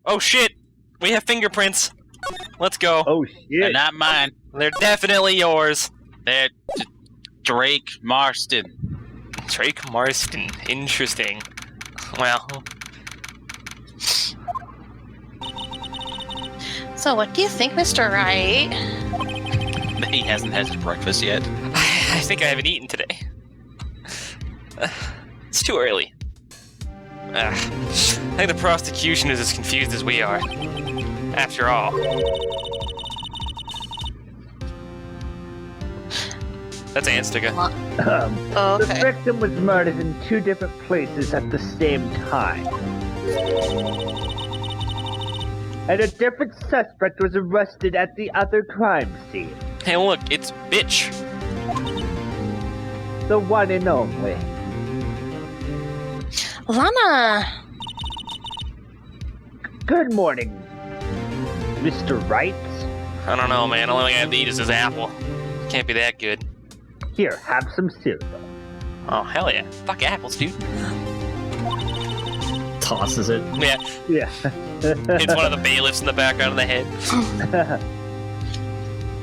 Oh shit! We have fingerprints. Let's go. Oh shit! They're not mine. They're definitely yours. They're Drake Marston. Drake Marston. Interesting. Well. So what do you think, Mr. Wright? He hasn't had his breakfast yet. I think I haven't eaten today. It's too early. I think the prosecution is as confused as we are. After all. That's Anstca. The Okay. victim was murdered in 2 different places at the same time. And a different suspect was arrested at the other crime scene. Hey, look, it's Bitch. The one and only. Lana! Good morning, Mr. Wright. I don't know, man. The only thing I have to eat is this apple. Can't be that good. Here, have some cereal. Oh, hell yeah. Fuck apples, dude. Tosses it. Yeah, Yeah. it's one of the bailiffs in the background of the head.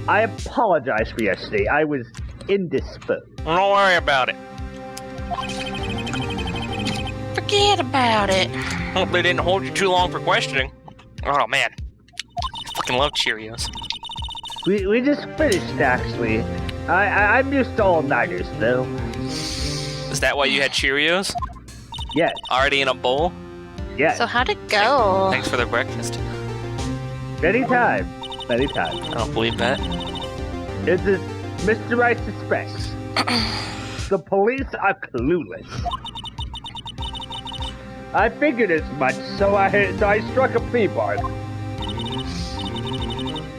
I apologize for yesterday. I was indisposed. Don't worry about it. Forget about it. Hope they didn't hold you too long for questioning. Oh, man. I fucking love Cheerios. We just finished, actually. I'm used to all-nighters, though. Is that why you had Cheerios? Yes, Already in a bowl? yes. So how'd it go? Thanks for the breakfast. Anytime. Anytime. I don't believe that. It's as Mr. Wright suspects. The police are clueless. I figured as much, so I struck a plea bargain.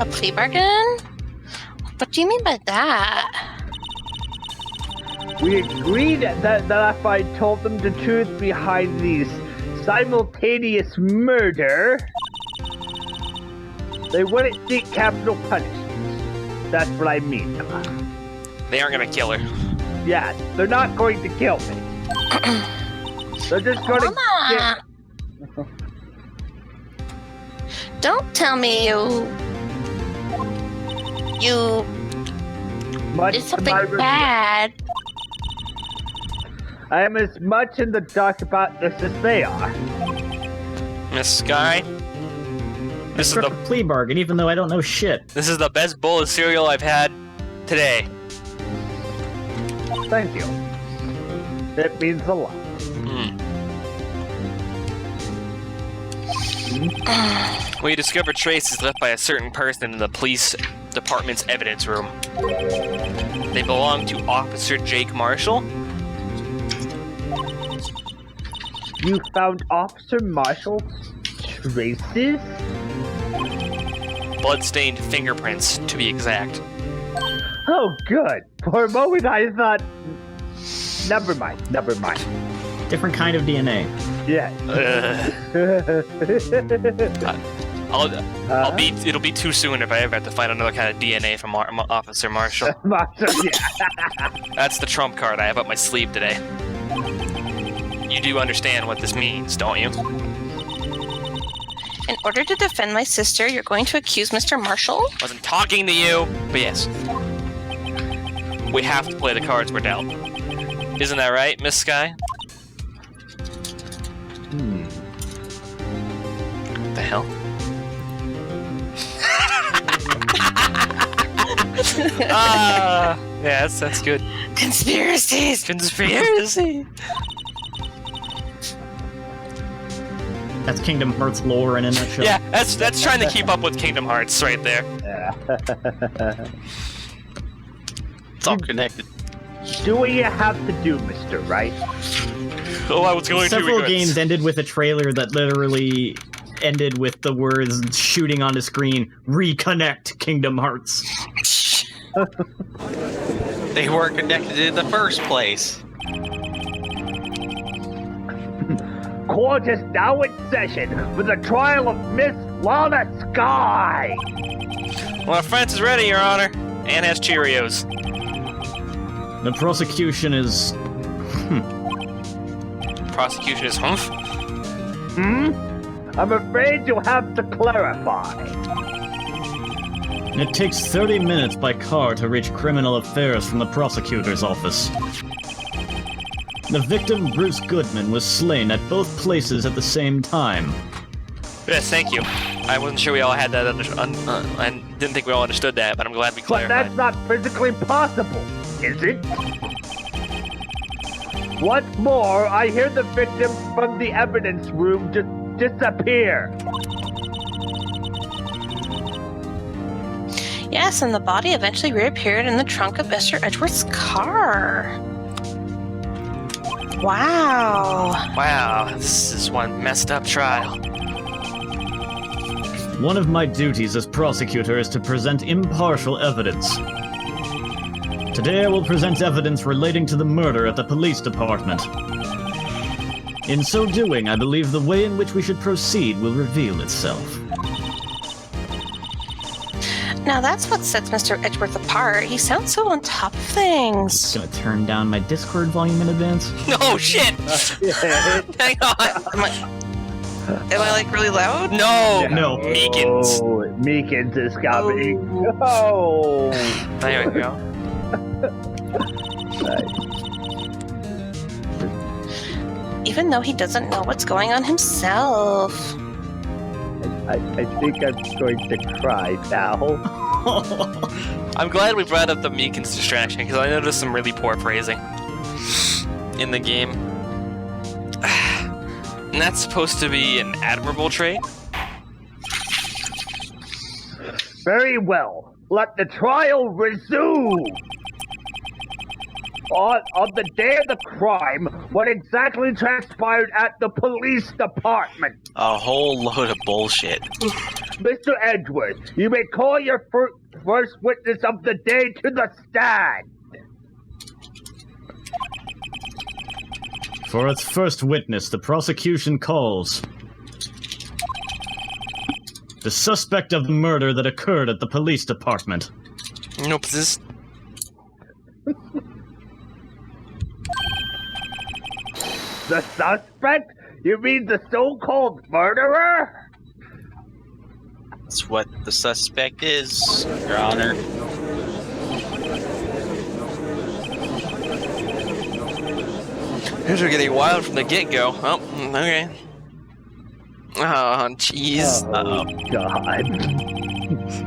A plea bargain? What do you mean by that? We agreed that if I told them the truth behind these simultaneous murder, they wouldn't seek capital punishment. That's what I mean. They aren't gonna kill her. Yeah, they're not going to kill me. They're just going to Mama! Don't tell me you much did to something my regret. bad. I am as much in the dark about this as they are. Miss Sky, this is Struck the a plea bargain, even though I don't know shit. best bowl of cereal I've had today. Thank you. It means a lot. We discovered traces left by a certain person in the police department's evidence room. They belong to Officer Jake Marshall. You found Officer Marshall's traces? Blood-stained fingerprints, to be exact. Oh, good. For a moment I thought... Never mind. Different kind of DNA. Yes. It'll be too soon if I ever have to find another kind of DNA from Officer Marshall. Marshall, yeah. That's the trump card I have up my sleeve today. You do understand what this means, don't you? In order to defend my sister, you're going to accuse Mr. Marshall? Wasn't talking to you, but yes. We have to play the cards we're dealt. Isn't that right, Miss Sky? What the hell? Yeah, that's good. Conspiracies! Conspiracy! That's Kingdom Hearts lore in a nutshell. Yeah, that's trying to keep up with Kingdom Hearts right there. It's all connected. Do what you have to do, Mr. Wright. Oh, I was going Several to games ended with a trailer that literally ended with the words shooting on the screen, "Reconnect Kingdom Hearts." They weren't connected in the first place. Court is now in session for the trial of Miss Lana Sky. Well, our fence is ready, Your Honor. And has Cheerios. The prosecution is... Prosecution is humph. I'm afraid you'll have to clarify. It takes 30 minutes by car to reach criminal affairs from the prosecutor's office. The victim, Bruce Goodman, was slain at both places at the same time. Yes, thank you. I wasn't sure we all had that I didn't think we all understood that, but I'm glad we But clarified. that's not physically possible, is it? What's more, I hear the victim from the evidence room just disappear. Yes, and the body eventually reappeared in the trunk of Mr. Edgeworth's car. Wow. Wow, this is one messed up trial. One of my duties as prosecutor is to present impartial evidence. Today I will present evidence relating to the murder at the police department. In so doing, I believe the way in which we should proceed will reveal itself. Now that's what sets Mr. Edgeworth apart. He sounds so on top of things. Just gonna turn down my Discord volume in advance. No shit! Hang on! Am I like really loud? No! No. Meekins. Oh, Meekins is coming. Oh. There we go. Even though he doesn't know what's going on himself. I think I'm going to cry now. I'm glad we brought up the Meekins distraction, because I noticed some really poor phrasing in the game. And that's supposed to be an admirable trait? Very well. Let the trial resume. On the day of the crime, what exactly transpired at the police department? A whole load of bullshit. Mr. Edgeworth, you may call your first witness of the day to the stand. For its first witness, the prosecution calls the suspect of the murder that occurred at the police department. Nope, this... The suspect? You mean the so-called murderer? That's what the suspect is, Your Honor. Things are getting wild from the get-go. Oh, okay. Oh, jeez. Oh, God.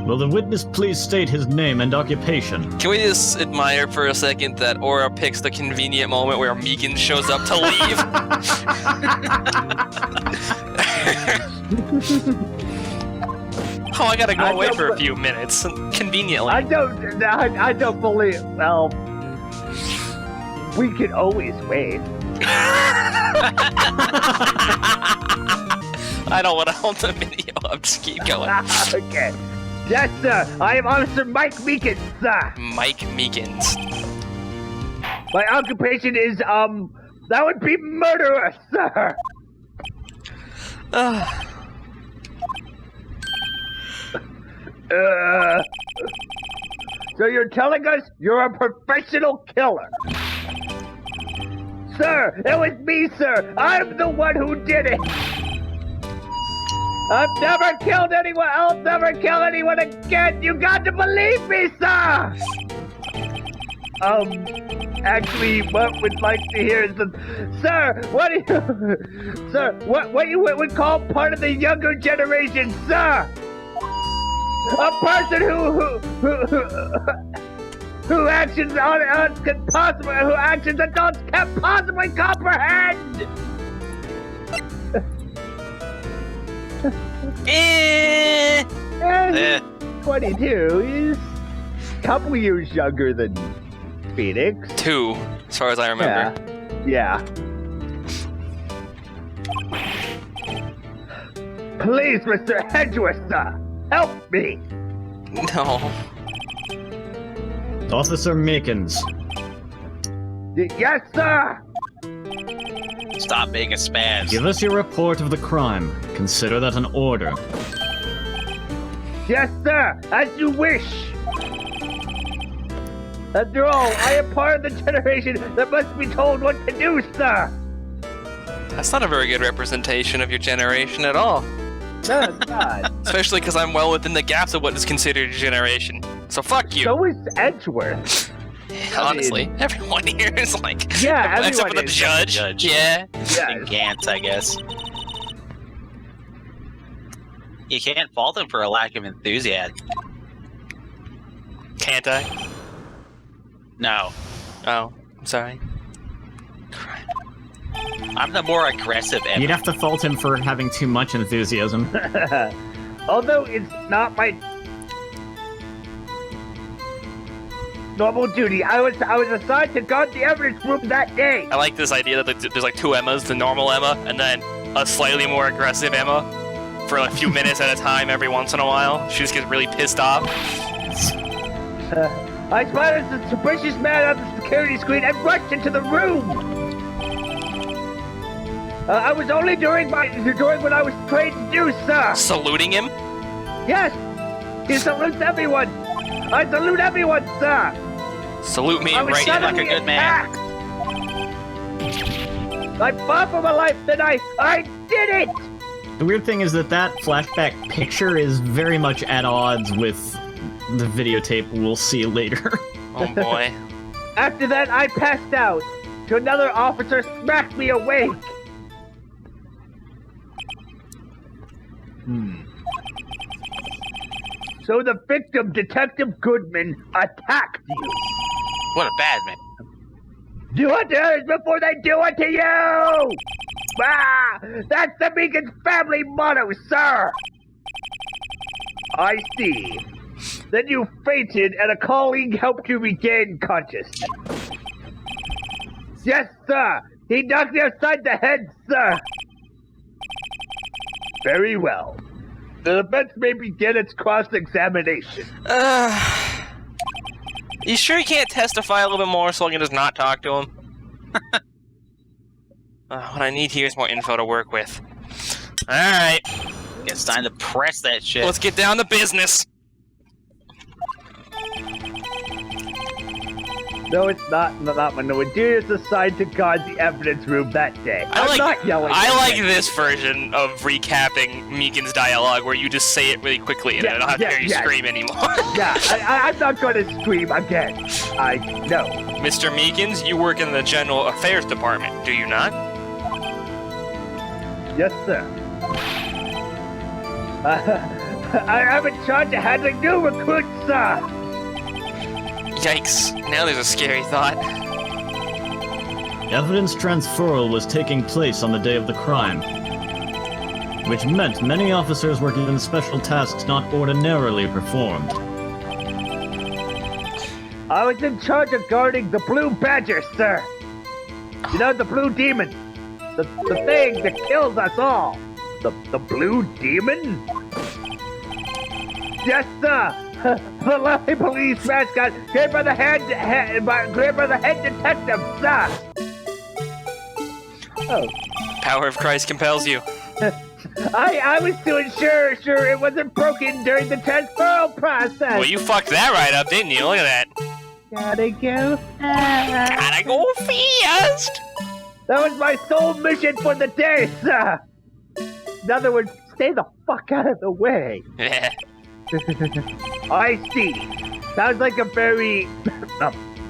Will the witness please state his name and occupation? Can we just admire for a second that Aura picks the convenient moment where Meekins shows up to leave? Oh, I gotta go away for a few minutes. Conveniently. I don't believe. Well, we can always wait. I don't want to hold the video up. Just keep going. Okay. Yes, sir. I am Officer Mike Meekins, sir. Mike Meekins. My occupation is, that would be murderer, sir. So you're telling us you're a professional killer? Sir, it was me, sir. I'm the one who did it. I've never killed anyone. I'll never kill anyone again. You got to believe me, sir. Actually, what we'd like to hear is sir, what do you, sir, what you would call part of the younger generation, sir? A person who actions who actions adults can't possibly comprehend. 22 is a couple years younger than Phoenix. 2, as far as I remember. Yeah. Please, Mr. Edgeworth, sir, help me. No. Officer Meekins. Yes, sir. Stop being a spaz. Give us your report of the crime. Consider that an order. Yes, sir. As you wish. After all, I am part of the generation that must be told what to do, sir. That's not a very good representation of your generation at all. No, it's not. Especially because I'm well within the gaps of what is considered a generation. So fuck you. So is Edgeworth. Honestly, everyone here is like, Yeah, except for everyone the is. judge. Yeah. Yeah. And Gantz, I guess. You can't fault him for a lack of enthusiasm. Can't I? No, Oh, I'm sorry. I'm the more aggressive You'd Emma. have to fault him for having too much enthusiasm. Although it's not my normal duty, I was assigned to guard the evidence room that day. I like this idea that there's like two Emmas, the normal Emma, and then a slightly more aggressive Emma for a few minutes at a time every once in a while. She just gets really pissed off. I spotted a suspicious man on the security screen and rushed into the room. I was only doing what I was trained to do, sir. Saluting him? Yes, he salutes everyone. I salute everyone, sir. Salute me I was right suddenly like a good man. attacked. I fought for my life, then I did it. The weird thing is that flashback picture is very much at odds with the videotape we'll see later. Oh boy. After that, I passed out. So another officer smacked me awake. So the victim, Detective Goodman, attacked you. What a bad man. Do unto others before they do unto you! Ah! That's the Meegan's family motto, sir! I see. Then you fainted and a colleague helped you regain consciousness. Yes, sir! He knocked you upside the head, sir! Very well. The defense may begin its cross-examination. You sure you can't testify a little bit more so I can just not talk to him? What I need here is more info to work with. Alright, It's time to press that shit. let's get down to business. No, it's not my no. Dude is assigned to guard the evidence room that day. I'm not yelling. I at like you. this version of recapping Meegan's dialogue where you just say it really quickly and I don't have to hear you scream anymore. Yeah, I'm not going to scream again. I know. Mr. Meekins, you work in the General Affairs Department, do you not? Yes, sir. I'm in charge of handling new recruits, sir. Yikes, now there's a scary thought. Evidence transferal was taking place on the day of the crime, which meant many officers were given special tasks not ordinarily performed. I was in charge of guarding the Blue Badger, sir. You know, the Blue Demon. The thing that kills us all. The Blue Demon? Yes, sir. The lovely police mascot, great by the head detective, sir. Oh. Power of Christ compels you. I was to ensure it wasn't broken during the transferal process. Well, you fucked that right up, didn't you? Look at that. Gotta go fast. Gotta go fast. That was my sole mission for the day, sir. In other words, stay the fuck out of the way. Yeah. I see. Sounds like a very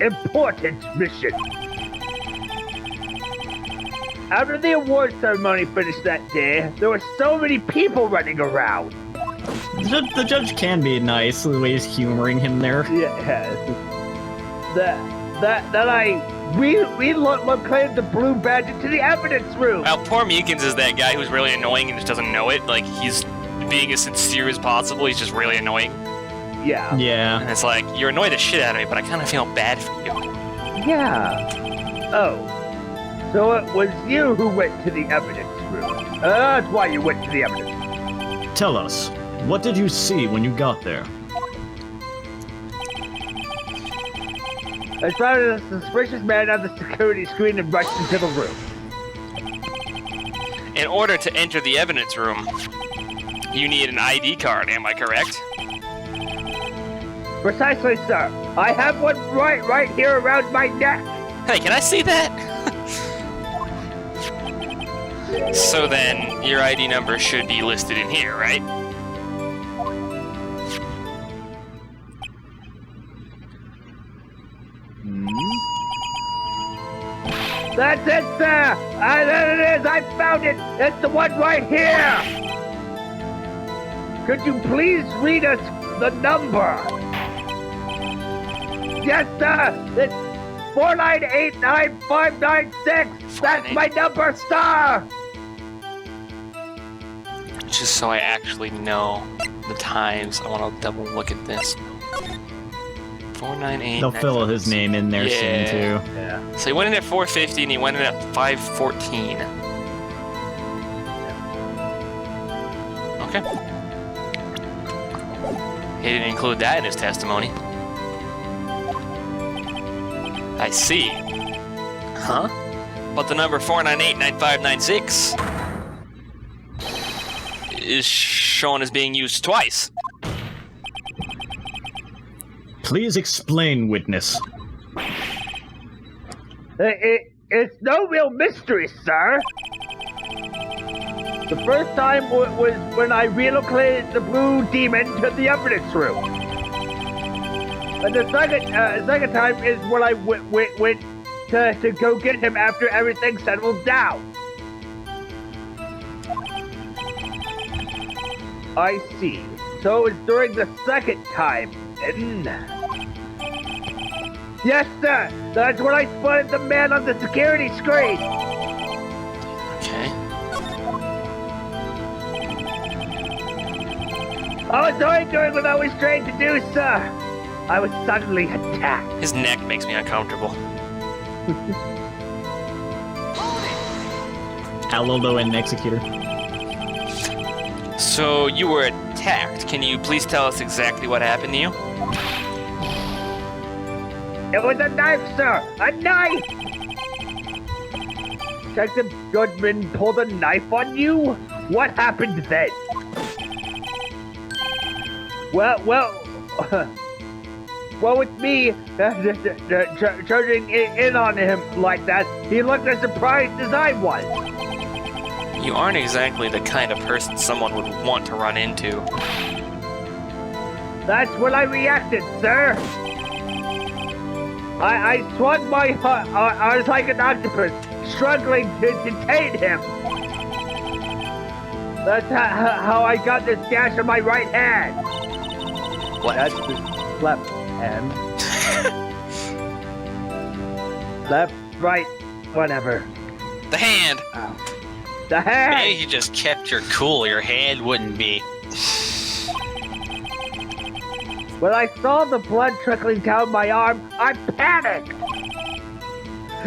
important mission. After the award ceremony finished that day, there were so many people running around. The judge can be nice, the way he's humoring him there. Yes. We claimed the Blue Badger to the evidence room. Well, poor Meekins is that guy who's really annoying and just doesn't know it. Like, he's being as sincere as possible, he's just really annoying. Yeah. Yeah. And it's like, you're annoyed the shit out of me, but I kind of feel bad for you. Yeah. Oh. So it was you who went to the evidence room. That's why you went to the evidence room. Tell us, what did you see when you got there? I spotted a suspicious man on the security screen and rushed into the room. In order to enter the evidence room, you need an ID card, am I correct? Precisely, sir. I have one right here around my neck. Hey, can I see that? So then, your ID number should be listed in here, right? That's it, sir! There it is! I found it! It's the one right here! Could you please read us the number? Yes, sir! It's 4989596! That's my number, sir! Just so I actually know the times, I want to double look at this. 498. They'll fill his name in there soon, too. Yeah. So he went in at 450 and he went in at 514. Okay. He didn't include that in his testimony. I see. Huh? But the number 4989596 is shown as being used twice. Please explain, witness. It's no real mystery, sir. The first time was when I relocated the blue demon to the evidence room. And the second time is when I went to go get him after everything settled down. I see. So it's during the second time. Yes, sir. That's when I spotted the man on the security screen. Okay. I was only doing what I was trained to do, sir. I was suddenly attacked. His neck makes me uncomfortable. Alolo and Executor. So you were attacked. Can you please tell us exactly what happened to you? It was a knife, sir! A knife! Detective Goodman pulled a knife on you? What happened then? Well, with me charging in on him like that, he looked as surprised as I was. You aren't exactly the kind of person someone would want to run into. That's when I reacted, sir. I swung my arms like an octopus, struggling to detain him. That's how I got this gash on my right hand. What? That's the left hand. Left, right, whatever. The hand! The hand! Maybe you just kept your cool, your hand wouldn't be. When I saw the blood trickling down my arm, I panicked!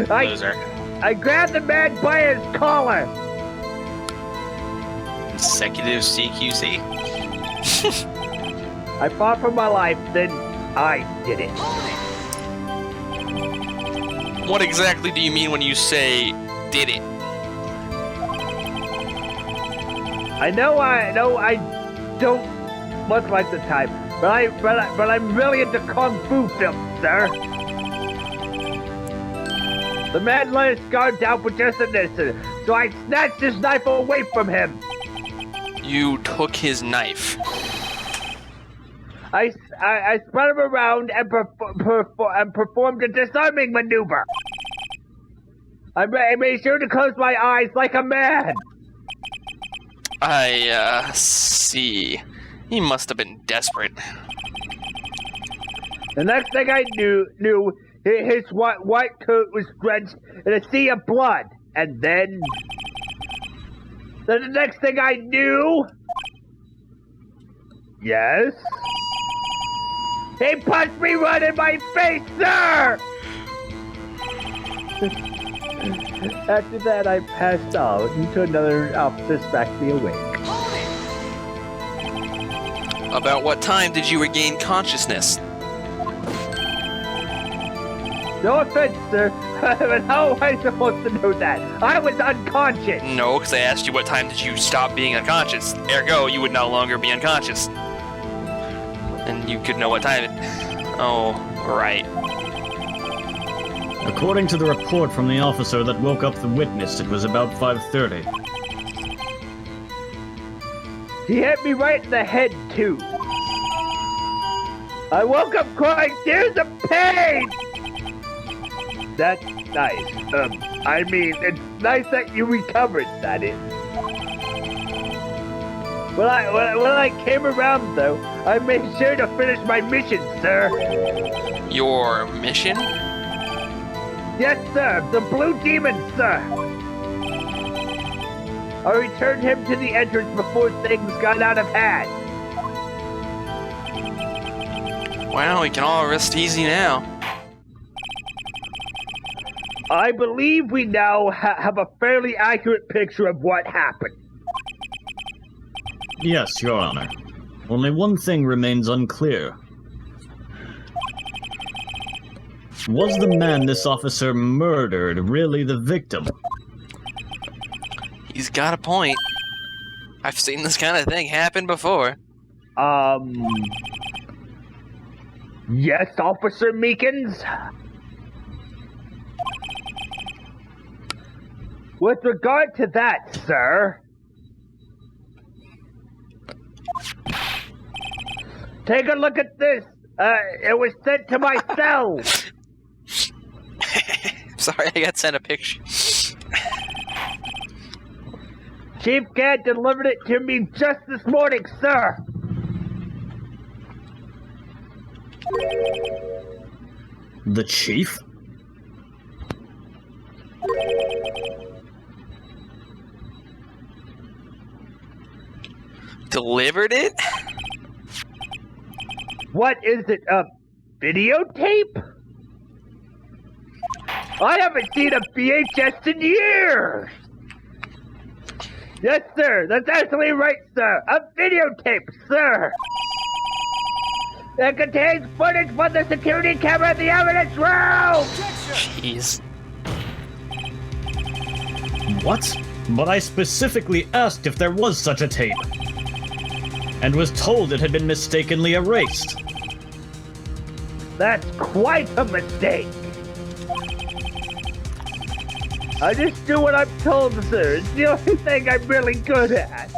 Loser. I grabbed the man by his collar! Consecutive CQC. I fought for my life, then I did it. What exactly do you mean when you say, did it? I know I don't look like the type, but I'm really into kung fu films, sir. The man let his guard down for just an instant, so I snatched his knife away from him. You took his knife. I spun him around and performed a disarming maneuver. I made sure to close my eyes like a man. I, see. He must have been desperate. The next thing I knew, his white coat was drenched in a sea of blood. And then the next thing I knew... Yes? He punched me right in my face, sir! After that, I passed out until another officer smacked me awake. About what time did you regain consciousness? No offense, sir, but how am I supposed to know that? I was unconscious! No, because I asked you what time did you stop being unconscious. Ergo, you would no longer be unconscious. And you could know what time it... Oh, right. According to the report from the officer that woke up the witness, it was about 5:30. He hit me right in the head, too. I woke up crying tears of pain! That's nice. I mean, it's nice that you recovered, that is. When I came around, though, I made sure to finish my mission, sir. Your mission? Yes, sir. The Blue Demon, sir. I returned him to the entrance before things got out of hand. Well, we can all rest easy now. I believe we now have a fairly accurate picture of what happened. Yes, Your Honor. Only one thing remains unclear. Was the man this officer murdered really the victim? He's got a point. I've seen this kind of thing happen before. Yes, Officer Meekins? With regard to that, sir... Take a look at this. It was sent to my cell. Sorry, I got sent a picture. Chief Gant delivered it to me just this morning, sir. The chief? Delivered it? What is it, a videotape? I haven't seen a VHS in years! Yes, sir, that's absolutely right, sir. A videotape, sir! It contains footage from the security camera in the evidence room! Jeez. What? But I specifically asked if there was such a tape. And was told it had been mistakenly erased. That's quite a mistake. I just do what I'm told, sir. It's the only thing I'm really good at.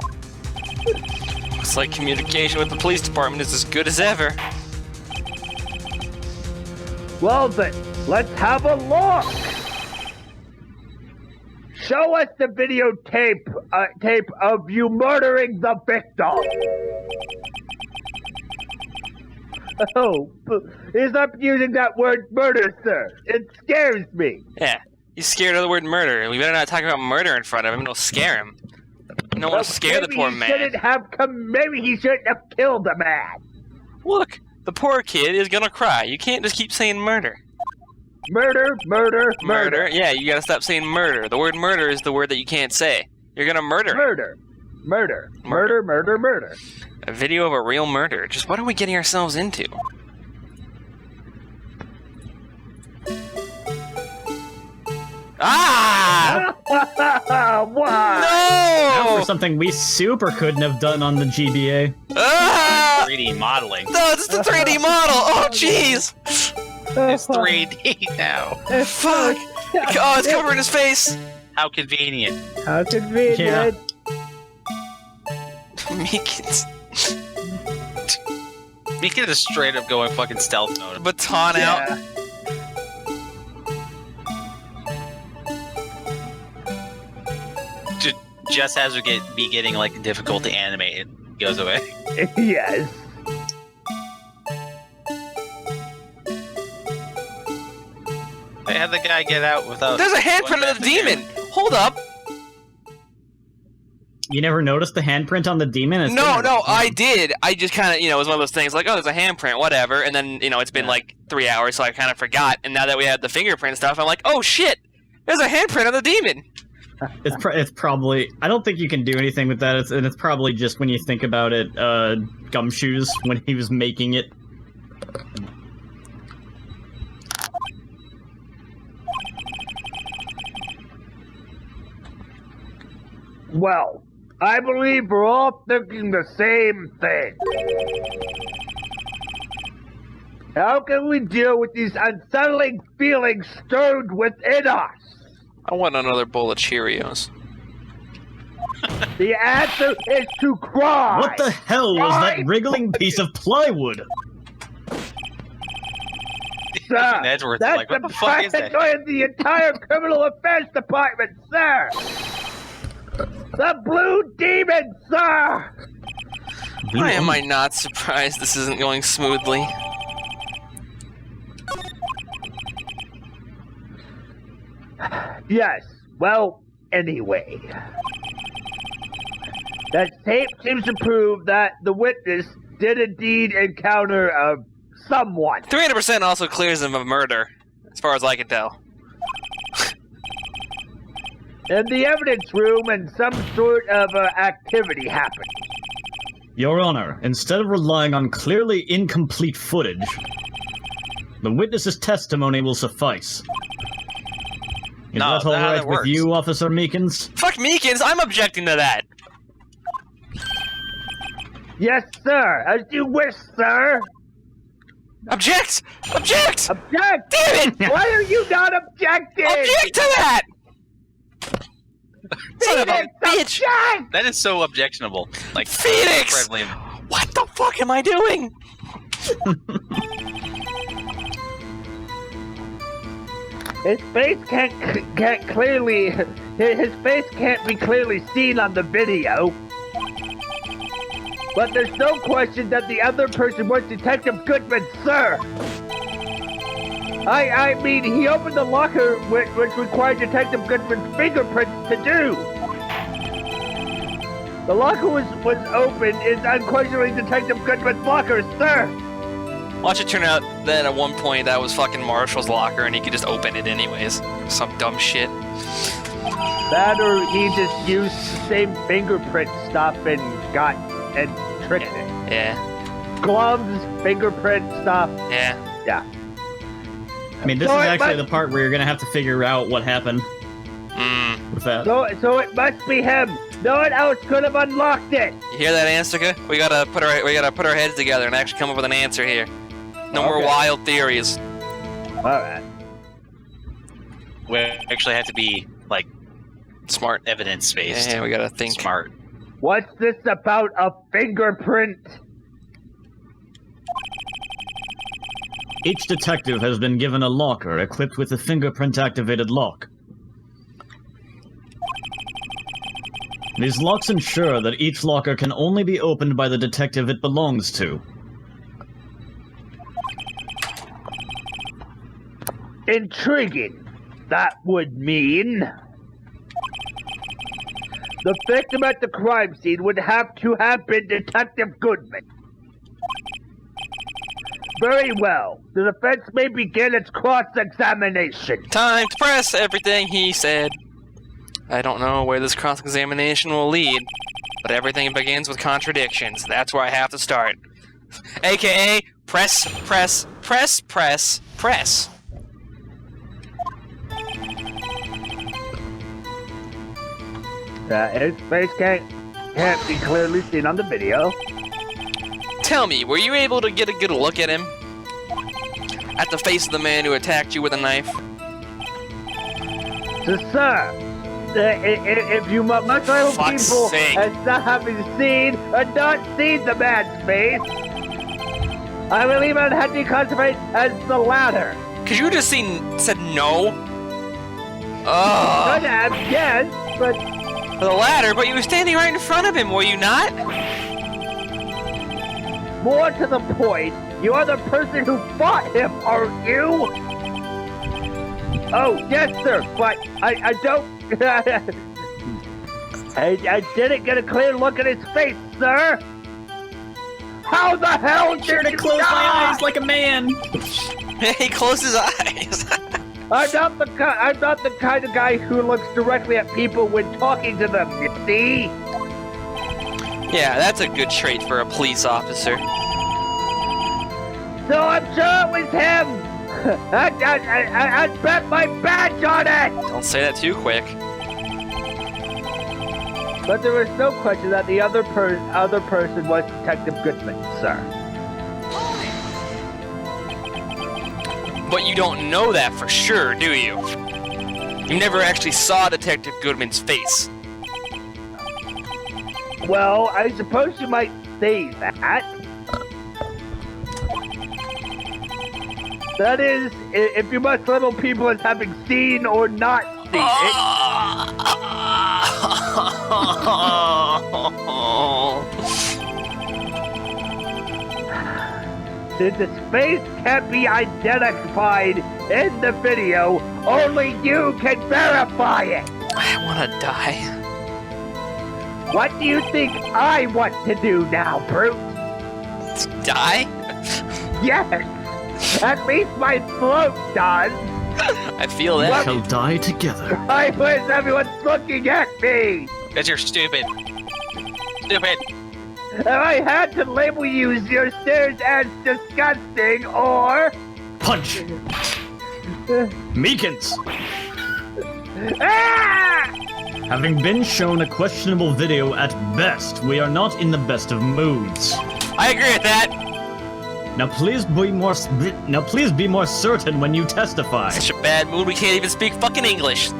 Looks like communication with the police department is as good as ever. Well then, let's have a look. Show us the videotape tape of you murdering the victim. Oh, stop using that word murder, sir. It scares me. Yeah, he's scared of the word murder. We better not talk about murder in front of him. It'll scare him. No one to scare the poor man. Maybe he shouldn't have killed the man. Look, the poor kid is gonna cry. You can't just keep saying murder. Murder, murder, murder. Yeah, you gotta stop saying murder. The word murder is the word that you can't say. You're gonna murder. Murder. Murder. Murder, murder, murder. A video of a real murder. Just what are we getting ourselves into? Ah! Why? Now No! for something we super couldn't have done on the GBA. Ah! 3D modeling. No, it's the 3D model! Oh, jeez! It's 3D now. Fuck! Oh, it's covering his face! How convenient. How convenient. Yeah. Meekins. Meekins is straight up going fucking stealth mode. Baton out. Yeah. Just as we be getting like difficult to animate, it goes away. Yes. They had the guy get out without. There's a handprint of the demon! Hold up! You never noticed the handprint on the demon? It's No, been- no, I did. I just kind of, it was one of those things like, oh, there's a handprint, whatever. And then, it's been like 3 hours, so I kind of forgot. And now that we have the fingerprint stuff, I'm like, oh shit! There's a handprint of the demon! It's probably... I don't think you can do anything with that, and it's probably just when you think about it, Gumshoes, when he was making it. Well, I believe we're all thinking the same thing. How can we deal with these unsettling feelings stirred within us? I want another bowl of Cheerios. The answer is to cry! What the hell was that wriggling piece of plywood? Sir, Edwards that's like, what the the fuck is that? paranoia of the entire criminal affairs department, sir! The blue demon, sir! Why am I not surprised this isn't going smoothly? Yes, well, anyway. That tape seems to prove that the witness did indeed encounter someone. 300% also clears him of murder, as far as I can tell. In the evidence room, and some sort of activity happened. Your Honor, instead of relying on clearly incomplete footage, the witness's testimony will suffice. Is No, that all that's how right that with works. you, Officer Meekins? Fuck Meekins, I'm objecting to that! Yes, sir. As you wish, sir. Object! Object! Object! Damn it! Why are you not objecting? Object to that! Son of a Phoenix, bitch! object! That is so objectionable. Like, Phoenix! incredibly- What the fuck am I doing? His face can't clearly. His face can't be clearly seen on the video. But there's no question that the other person was Detective Goodman, sir. I mean, he opened the locker, which required Detective Goodman's fingerprints to do. The locker was open. It's unquestionably Detective Goodman's locker, sir. Watch it turn out that at one point that was fucking Marshall's locker and he could just open it anyways. Some dumb shit. That or he just used the same fingerprint stuff and tricked it. Yeah. Gloves, fingerprint stuff. Yeah. Yeah. I mean, this So is it actually must- the part where you're gonna have to figure out what happened with that. So it must be him. No one else could have unlocked it. You hear that, Anstca? We gotta put our heads together and actually come up with an answer here. No more Okay. wild theories. All right. We actually have to be, like, Smart. evidence-based. Yeah, we gotta think. Smart. What's this about a fingerprint? Each detective has been given a locker equipped with a fingerprint-activated lock. These locks ensure that each locker can only be opened by the detective it belongs to. Intriguing. That would mean the victim at the crime scene would have to have been Detective Goodman. Very well. The defense may begin its cross-examination. Time to press everything he said. I don't know where this cross-examination will lead, but everything begins with contradictions. That's where I have to start. AKA, press, press, press, press, press. His face can't be clearly seen on the video. Tell me, were you able to get a good look at him? At the face of the man who attacked you with a knife? So, sir, if you must little Fuck's people sake. as not having seen or not seen the man's face, I believe I'd have to classify as the latter. Could you just said no? Could Ugh. have, yes, but The ladder, but you were standing right in front of him, were you not? more to the point, you are the person who fought him, aren't you? Oh, yes, sir, but I don't... I didn't get a clear look at his face, sir! How the hell did you die? like a man! He closed his eyes. I'm not the kind of guy who looks directly at people when talking to them, you see? Yeah, that's a good trait for a police officer. So I'm sure it was him! I bet my badge on it! Don't say that too quick. But there was no question that the other person was Detective Goodman, sir. But you don't know that for sure, do you? You never actually saw Detective Goodman's face. Well, I suppose you might say that. That is, if you must label people as having seen or not seen it. Since its face can't be identified in the video, only you can verify it. I wanna die. What do you think I want to do now, Brute? Die? Yes! At least my throat does! I feel that. We shall die together. Why was everyone looking at me? Because you're stupid. Stupid. If I had to label you your stares as disgusting or... Punch! Meekins! Ah! Having been shown a questionable video at best, we are not in the best of moods. I agree with that. Now please be more certain when you testify. Such a bad mood we can't even speak fucking English.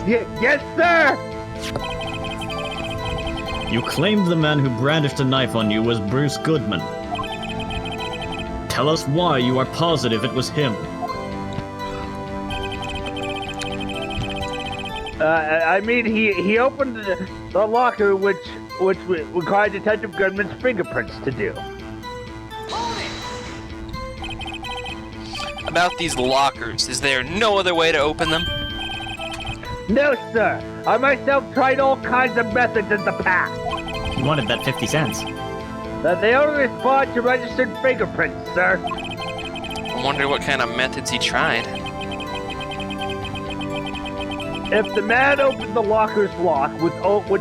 Yes, sir! You claimed the man who brandished a knife on you was Bruce Goodman. Tell us why you are positive it was him. I mean, he opened the locker which required Detective Goodman's fingerprints to do. About these lockers, is there no other way to open them? No, sir. I myself tried all kinds of methods in the past. You wanted that 50 cents. They only respond to registered fingerprints, sir. I wonder what kind of methods he tried. If the man opened the locker's lock, which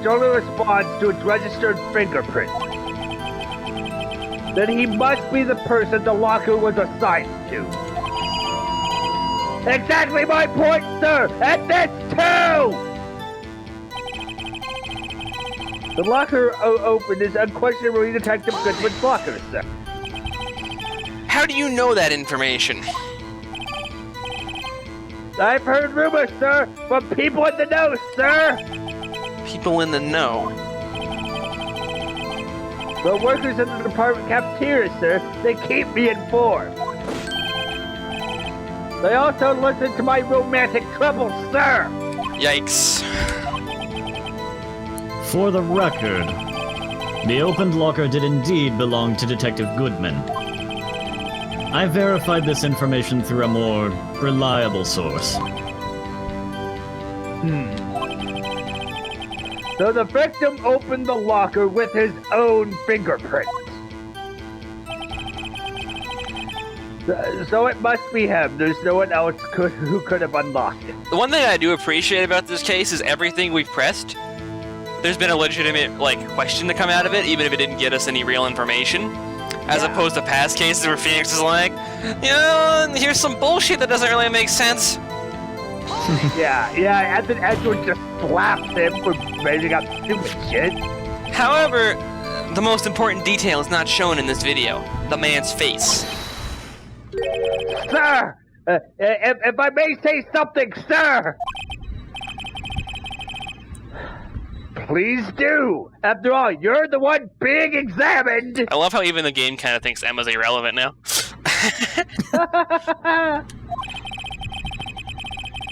only responds to its registered fingerprint, then he must be the person the locker was assigned to. Exactly my point, sir! And this too! The locker opened is unquestionably Detective Goodman's locker, sir. How do you know that information? I've heard rumors, sir, from people in the know, sir! People in the know. The workers in the department cafeteria, sir, they keep me informed. They also listen to my romantic troubles, sir! Yikes. For the record, the opened locker did indeed belong to Detective Goodman. I verified this information through a more reliable source. So the victim opened the locker with his own fingerprints. So it must be him. There's no one else who could have unlocked it. The one thing I do appreciate about this case is everything we've pressed, there's been a legitimate, question to come out of it, even if it didn't get us any real information. As opposed to past cases where Phoenix is like, here's some bullshit that doesn't really make sense. yeah, and then Edward just slaps him for making up stupid shit. However, the most important detail is not shown in this video. The man's face. Sir! If I may say something, sir! Please do! After all, you're the one being examined! I love how even the game kind of thinks Emma's irrelevant now.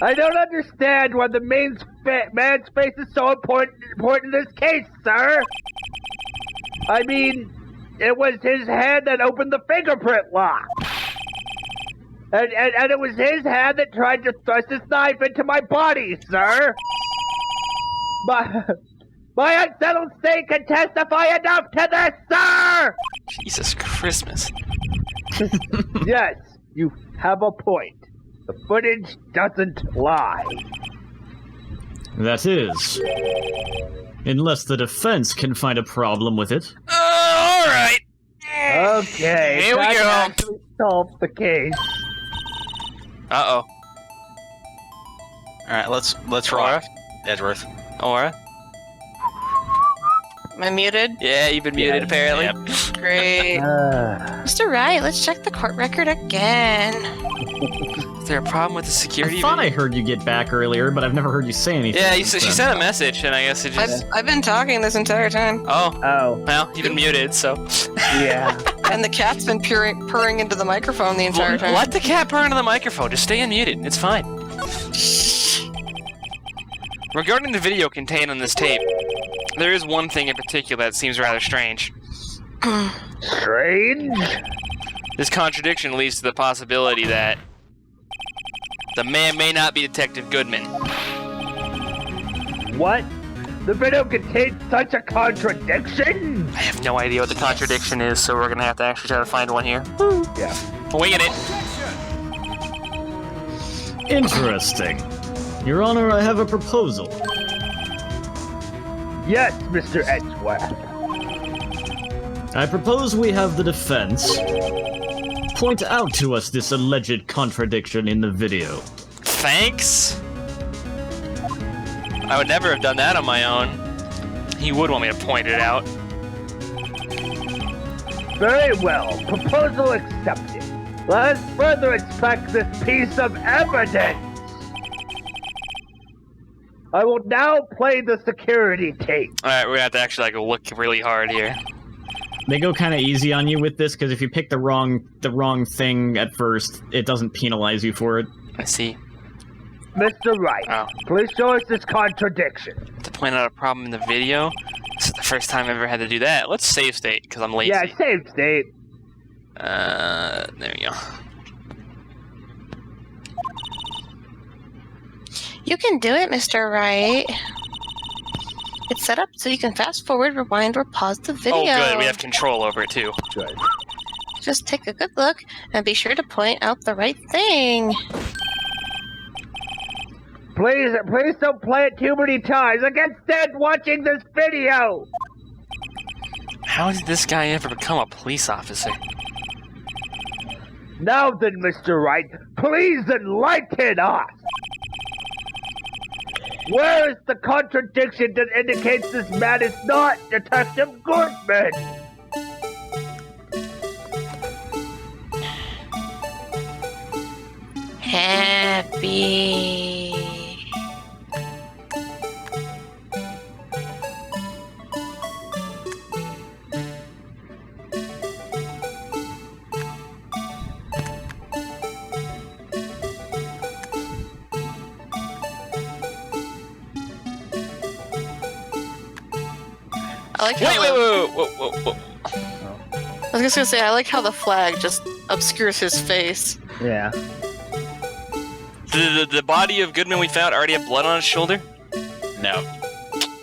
I don't understand why the man's face is so important in this case, sir! I mean, it was his hand that opened the fingerprint lock! And it was his hand that tried to thrust his knife into my body, sir! My unsettled state can testify enough to this, sir! Jesus Christmas. Yes, you have a point. The footage doesn't lie. That is, unless the defense can find a problem with it. Alright. Okay, Here we that go. actually solves the case. Uh-oh. Alright, let's rock, Edgeworth. Aura? Am I muted? Yeah, you've been muted, apparently. Yep. Great. Mr. Wright, let's check the court record again. Is there a problem with the security? I thought I heard you get back earlier, but I've never heard you say anything. Yeah, she sent a message, and I guess it just... I've been talking this entire time. Oh. Oh. Well, you've been muted, so... Yeah. And the cat's been purring into the microphone the entire time. Let the cat purr into the microphone. Just stay unmuted. It's fine. Regarding the video contained on this tape, there is one thing in particular that seems rather strange. Strange? This contradiction leads to the possibility that the man may not be Detective Goodman. What? The video contains such a contradiction? I have no idea what the contradiction is, so we're gonna have to actually try to find one here. Yeah. Winging it. Interesting. Your Honor, I have a proposal. Yes, Mr. Edgeworth. I propose we have the defense point out to us this alleged contradiction in the video. Thanks? I would never have done that on my own. He would want me to point it out. Very well. Proposal accepted. Let us further inspect this piece of evidence. I will now play the security tape. Alright, we're gonna have to actually look really hard here. They go kind of easy on you with this, because if you pick the wrong thing at first, it doesn't penalize you for it. I see. Mr. Wright, Oh. please show us this contradiction. To point out a problem in the video. This is the first time I've ever had to do that. Let's save state, because I'm lazy. Yeah, save state. There we go. You can do it, Mr. Wright. It's set up so you can fast forward, rewind, or pause the video. Oh, good. We have control over it, too. Good. Just take a good look and be sure to point out the right thing. Please don't play it too many times. I can't stand watching this video. How did this guy ever become a police officer? Now then, Mr. Wright, please enlighten us. Where is the contradiction that indicates this man is not Detective Goodman? Happy. I like how Whoa. I was just gonna say, I like how the flag just obscures his face. Yeah. The body of Goodman we found already had blood on his shoulder? No.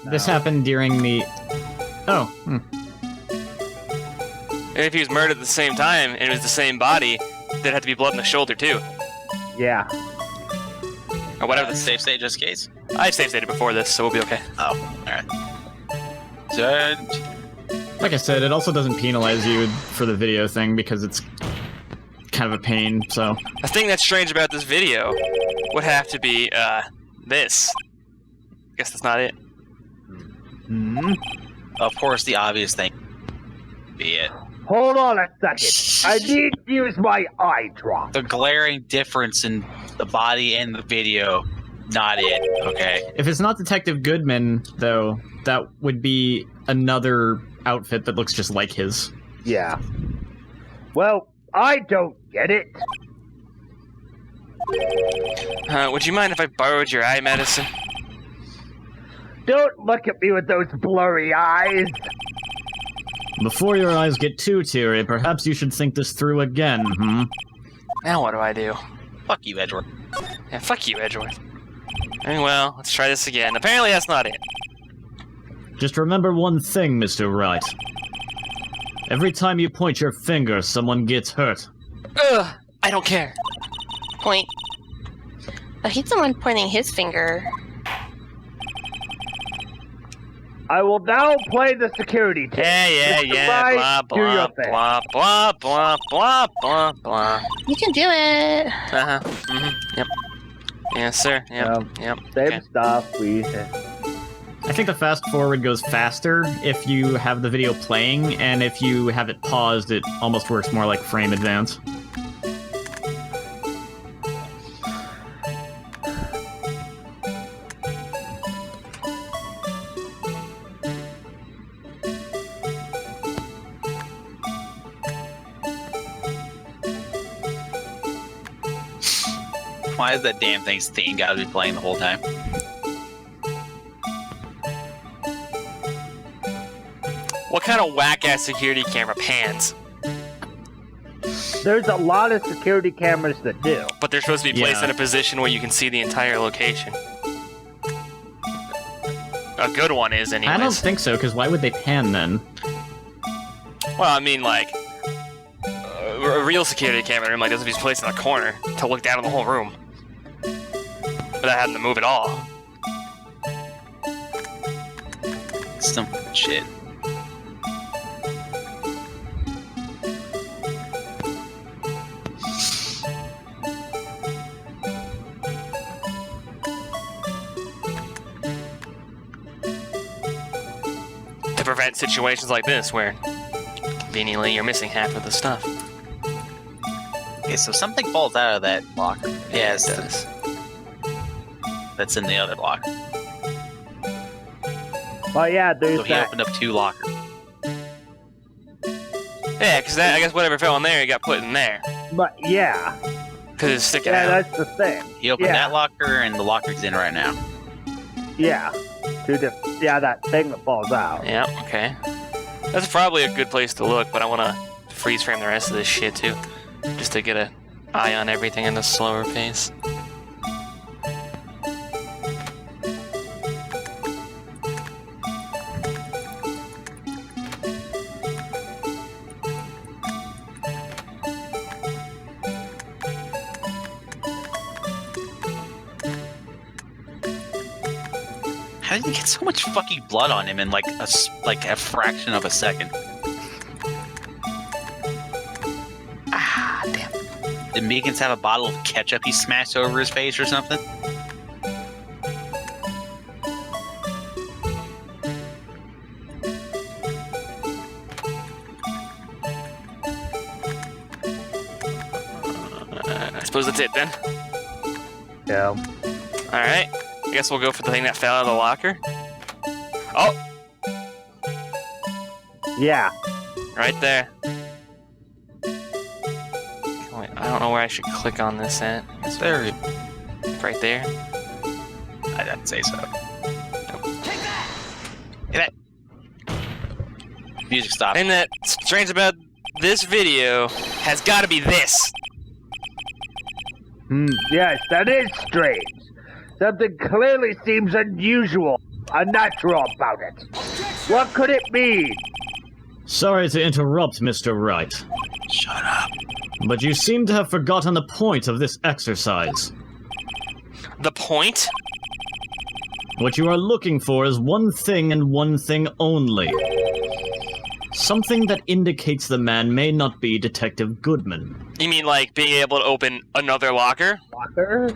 This happened during the... Oh, And if he was murdered at the same time, and it was the same body, there'd have to be blood on the shoulder, too. Yeah. Or whatever. Save state just in case. I've saved stated before this, so we'll be okay. Oh, alright. Good. like I said, it also doesn't penalize you for the video thing because it's kind of a pain, so... The thing that's strange about this video would have to be, this. I guess that's not it. Hmm? Of course, the obvious thing. Be it. Hold on a second. I need to use my eye drop. The glaring difference in the body and the video, not it, okay? If it's not Detective Goodman, though, that would be another outfit that looks just like his. Yeah. Well, I don't get it. Would you mind if I borrowed your eye medicine? Don't look at me with those blurry eyes. Before your eyes get too teary, perhaps you should think this through again, Now what do I do? Fuck you, Edward. Yeah, fuck you, Edgeworth. Very well, let's try this again. Apparently that's not it. Just remember one thing, Mr. Wright. Every time you point your finger, someone gets hurt. Ugh, I don't care. Point. Oh, he's the one pointing his finger. I will now play the security tape. Yeah, Mr. Wright, blah, do your blah, thing. blah, blah, blah, blah, blah, blah. You can do it. Yep. Yes, sir. Yep. Yep. Same Okay. stuff, please. I think the fast forward goes faster if you have the video playing, and if you have it paused, it almost works more like frame advance. Why is that damn thing's theme gotta be playing the whole time? What kind of whack-ass security camera pans? There's a lot of security cameras that do. But they're supposed to be placed Yeah. in a position where you can see the entire location. A good one is, anyways. I don't think so, because why would they pan then? Well, I mean, like, a real security camera room like this would be placed in a corner to look down on the whole room. Without having to move at all. Some shit. To prevent situations like this where, conveniently, you're missing half of the stuff. Okay, so something falls out of that locker. Yes, it does. that's in the other locker. Well, yeah, there's So he that. opened up 2 lockers. Yeah, because I guess whatever fell in there, got put in there. But yeah, Because it's sticking yeah, out. that's the thing. He opened Yeah. that locker and the locker he's in right now. Yeah, yeah, that thing that falls out. Yeah, okay. That's probably a good place to look, but I want to freeze frame the rest of this shit too. Just to get an eye on everything in a slower pace. How did he get so much fucking blood on him in like a fraction of a second? Ah, damn. Did Meekins have a bottle of ketchup he smashed over his face or something? I suppose that's it then. Yeah. Alright. I guess we'll go for the thing that fell out of the locker. Oh! Yeah. Right there. Wait, I don't know where I should click on this at. It's There. right there. I'd say so. Hey, that. Music stopped. And that strange about this video has got to be this. Yes, that is strange. Something clearly seems unusual, unnatural about it. What could it mean? Sorry to interrupt, Mr. Wright, Shut up. but you seem to have forgotten the point of this exercise. The point? What you are looking for is one thing and one thing only. Something that indicates the man may not be Detective Goodman. You mean like being able to open another locker? Locker?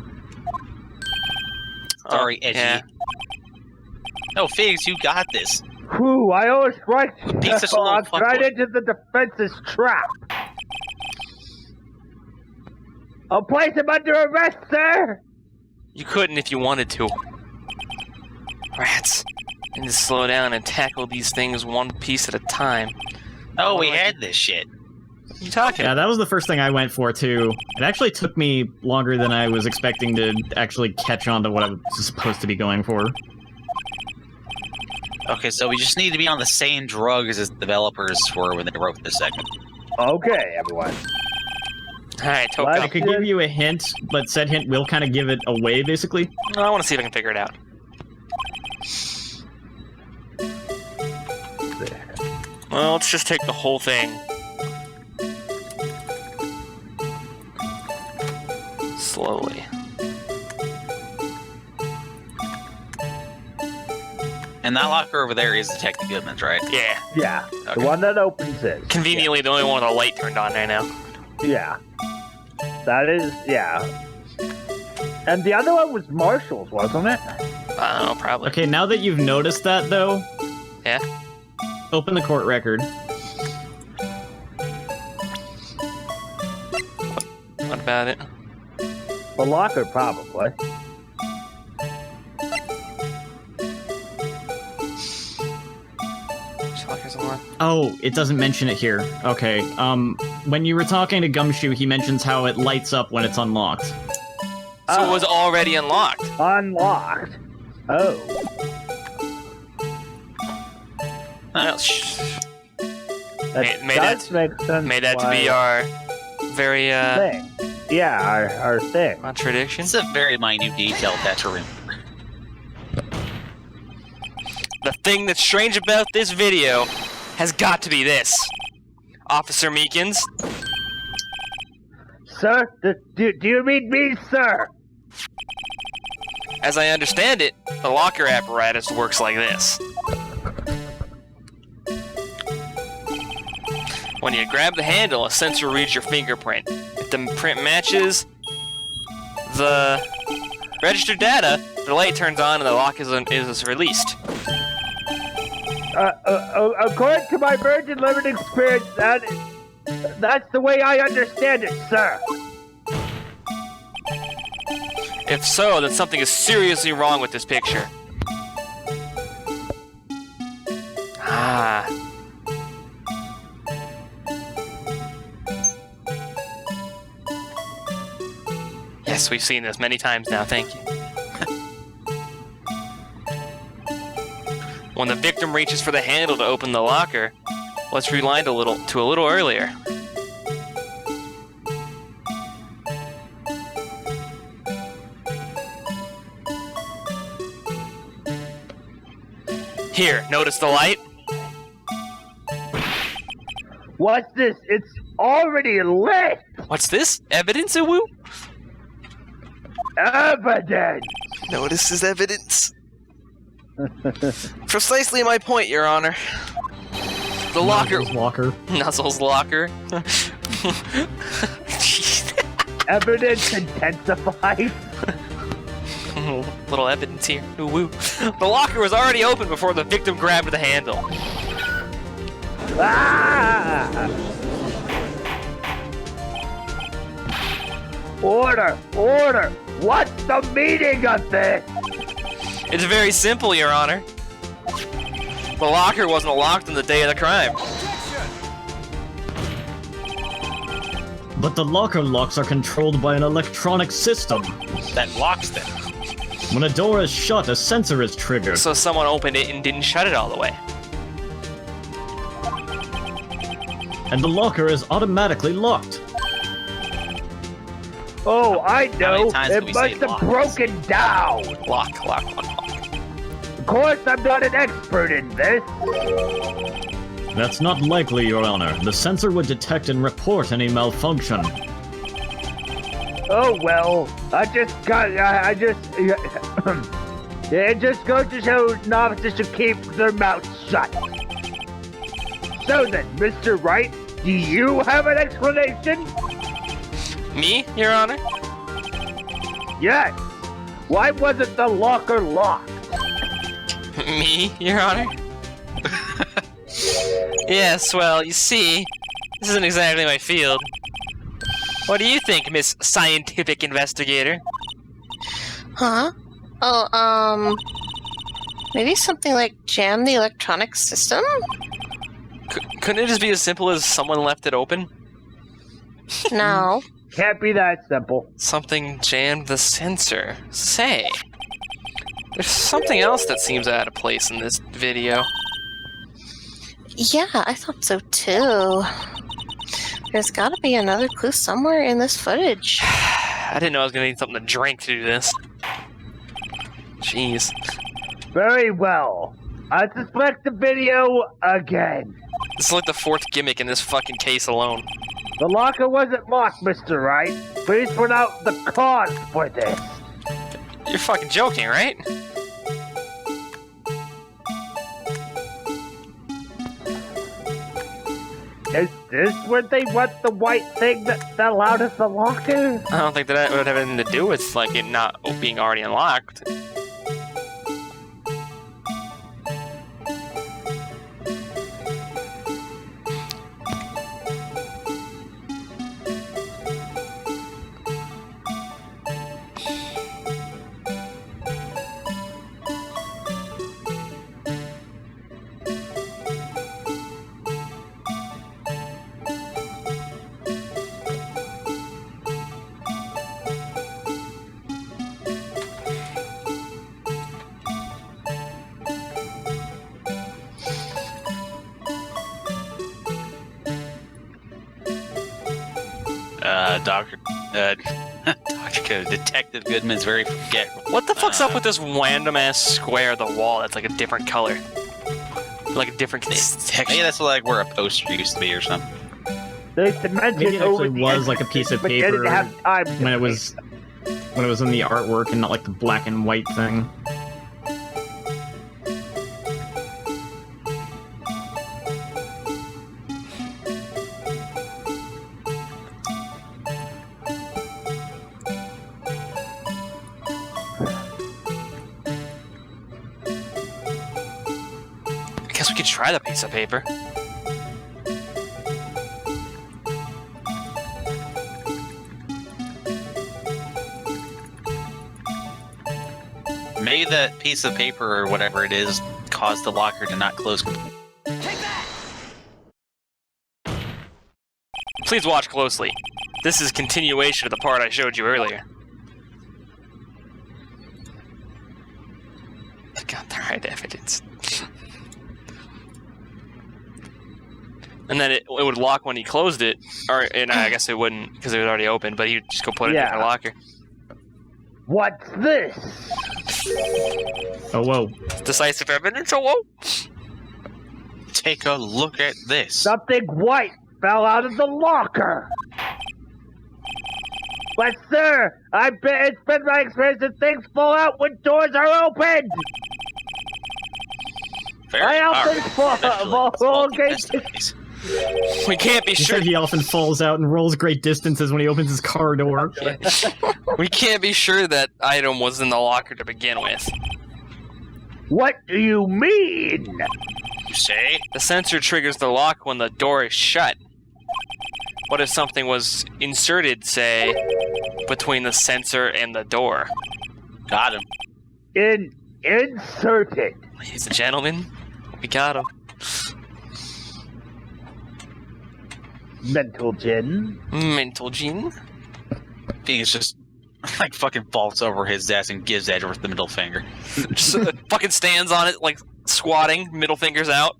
Sorry, Oh, Edgy. yeah. No, Figs, you got this. Whew, I always right. Piece of slow I'm fuck right boy. into the defense's trap. I'll place him under arrest, sir. You couldn't if you wanted to. Rats. And to slow down and tackle these things one piece at a time. Oh, we Well, had this shit. What are you talking? Yeah, that was the first thing I went for, too. It actually took me longer than I was expecting to actually catch on to what I was supposed to be going for. Okay, so we just need to be on the same drugs as the developers were when they wrote this segment. Okay, everyone. Alright, Well, I Toko. could give you a hint, but said hint will kind of give it away, basically. I want to see if I can figure it out. Well, let's just take the whole thing. Slowly. And that locker over there is Detective Goodman's, right? Yeah. Yeah, Okay. the one that opens it. Conveniently, the only one with the light turned on right now. Yeah. That is, yeah. And the other one was Marshall's, wasn't it? I don't know, probably. Okay, now that you've noticed that, though... Yeah? Open the court record. What about it? The locker, probably. Oh, it doesn't mention it here. Okay, when you were talking to Gumshoe, he mentions how it lights up when it's unlocked. So it was already unlocked. Unlocked? Oh. Well, That May does that- make sense. made that to why be our very, thing. Yeah, our thing. contradiction. It's a very minute detail that's remember. The thing that's strange about this video has got to be this. Officer Meekins, Sir? Do you mean me, sir? as I understand it, the locker apparatus works like this. When you grab the handle, a sensor reads your fingerprint. If the print matches the registered data, the light turns on and the lock is released. According to my Virgin Limited experience, that's the way I understand it, sir. If so, then something is seriously wrong with this picture. Ah. Yes, we've seen this many times now, thank you. When the victim reaches for the handle to open the locker, let's rewind a little earlier. Here, notice the light? What's this? It's already lit! What's this? Evidence, Uwu? Evidence! Notice is evidence. Precisely my point, Your Honor. The locker... Nuzzle's locker. Nuzzle's locker. Evidence intensified? Little evidence here. Ooh, woo. The locker was already open before the victim grabbed the handle. Ah! Order! Order! What's the meaning of this? It's very simple, Your Honor. The locker wasn't locked on the day of the crime. But the locker locks are controlled by an electronic system. That locks them. When a door is shut, a sensor is triggered. So someone opened it and didn't shut it all the way. And the locker is automatically locked. Oh, I know. times can It we must say have locks? broken down. Lock, lock, lock, lock. Of course, I'm not an expert in this. That's not likely, Your Honor. The sensor would detect and report any malfunction. Oh well, it just goes to show novices should keep their mouths shut. So then, Mr. Wright, do you have an explanation? Me, Your Honor? Yes. Why wasn't the locker locked? Me, Your Honor? Yes, well, you see, this isn't exactly my field. What do you think, Miss Scientific Investigator? Huh? Oh, maybe something like jam the electronic system? Couldn't it just be as simple as someone left it open? No. Can't be that simple. Something jammed the sensor. Say, there's something else that seems out of place in this video. Yeah, I thought so too. There's gotta be another clue somewhere in this footage. I didn't know I was gonna need something to drink to do this. Jeez. Very well. I suspect the video again. This is like the fourth gimmick in this fucking case alone. The locker wasn't locked, Mr. Wright. Please point out the cause for this. You're fucking joking, right? Is this where they want the white thing that fell out of the locker? I don't think that would have anything to do with like it not being already unlocked. Detective Goodman's very forgetful. What the fuck's up with this random ass square of the wall that's like a different color? Like a different texture. Maybe that's like where a poster used to be or something. There's dimensions Maybe it over actually the was like a piece of but they paper didn't have time to when it was in the artwork and not like the black and white thing. I guess we could try the piece of paper. Maybe that piece of paper or whatever it is caused the locker to not close completely. Please watch closely. This is continuation of the part I showed you earlier. I got the right evidence. And then it would lock when he closed it, and I guess it wouldn't because it was already open. But he'd just go put it in a different locker. What's this? Oh, whoa. Decisive evidence. Oh, whoa! Take a look at this. Something white fell out of the locker. But sir, I bet it's been my experience that things fall out when doors are opened. Very I often fall against against. We can't be He sure. said he often falls out and rolls great distances when he opens his car door. We can't be sure that item was in the locker to begin with. What do you mean? You say? The sensor triggers the lock when the door is shut. What if something was inserted, say, between the sensor and the door? Got him. Inserted. Ladies and gentlemen, we got him. Mental gin. Mental gene. Phoenix just like fucking vaults over his desk and gives Edward the middle finger. Just fucking stands on it, like squatting, middle fingers out.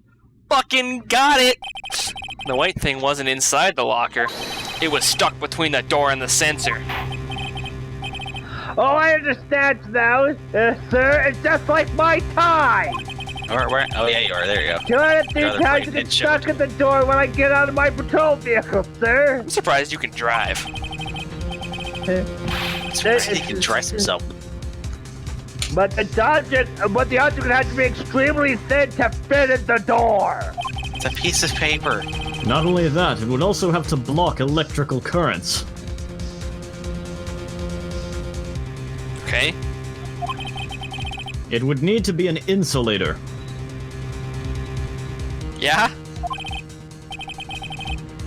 Fucking got it! The white thing wasn't inside the locker. It was stuck between the door and the sensor. Oh, I understand now, sir. It's just like my tie. Where? Oh yeah, you are. There you go. 203 Rather times to break get it, stuck shit. at the door when I get out of my patrol vehicle, sir. I'm surprised you can drive. He can dress himself. But the object had to be extremely thin to fit in the door. It's a piece of paper. Not only that, it would also have to block electrical currents. Okay? It would need to be an insulator. Yeah?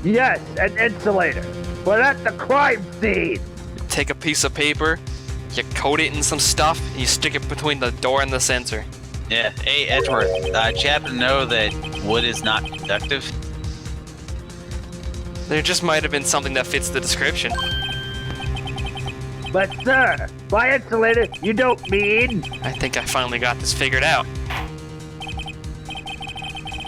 Yes, an insulator. But at the crime scene. Take a piece of paper, you coat it in some stuff, and you stick it between the door and the sensor. Yeah. Hey, Edward. Do you happen to know that wood is not conductive? There just might have been something that fits the description. But sir, by insulator, you don't mean? I think I finally got this figured out.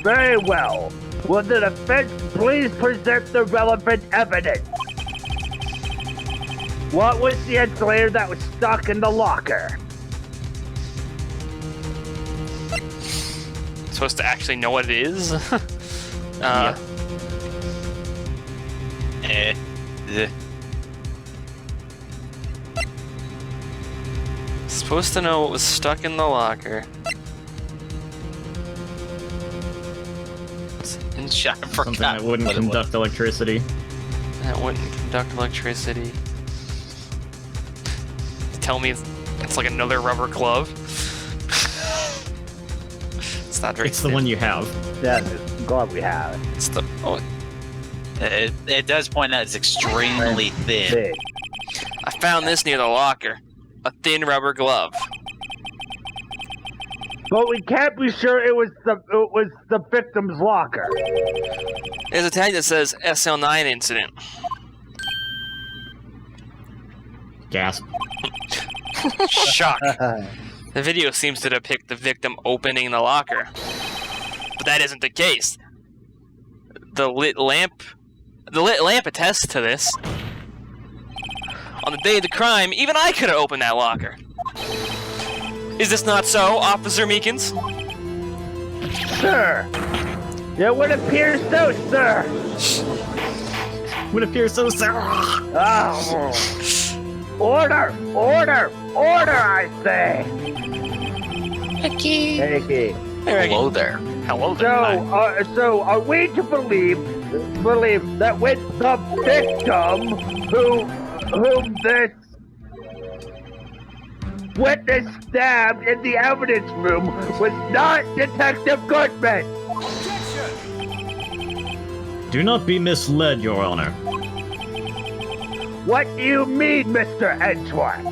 Very well. Will the defense please present the relevant evidence? What was the insulator that was stuck in the locker? Supposed to actually know what it is? Supposed to know what was stuck in the locker. I forgot Something that wouldn't what it was. conduct electricity. That wouldn't conduct electricity. Tell me it's like another rubber glove. It's not very It's the thin. one you have. Yeah, God, we have It's the It does point out it's extremely thin. big. I found this near the locker. A thin rubber glove. But we can't be sure it was the victim's locker. There's a tag that says SL9 incident. Gasp. Shock. The video seems to depict the victim opening the locker. But that isn't the case. The lit lamp attests to this. On the day of the crime, even I could have opened that locker. Is this not so, Officer Meekins? Sir! It would appear so, sir! Would appear so, sir. Oh. Order! Order! Order, I say! Reki. Reki. Hey, Reki. Hello there. Hello there. So are we to believe that with the victim whom this witness stabbed in the evidence room was not Detective Goodman? Do not be misled, Your Honor. What do you mean, Mr. Edgeworth?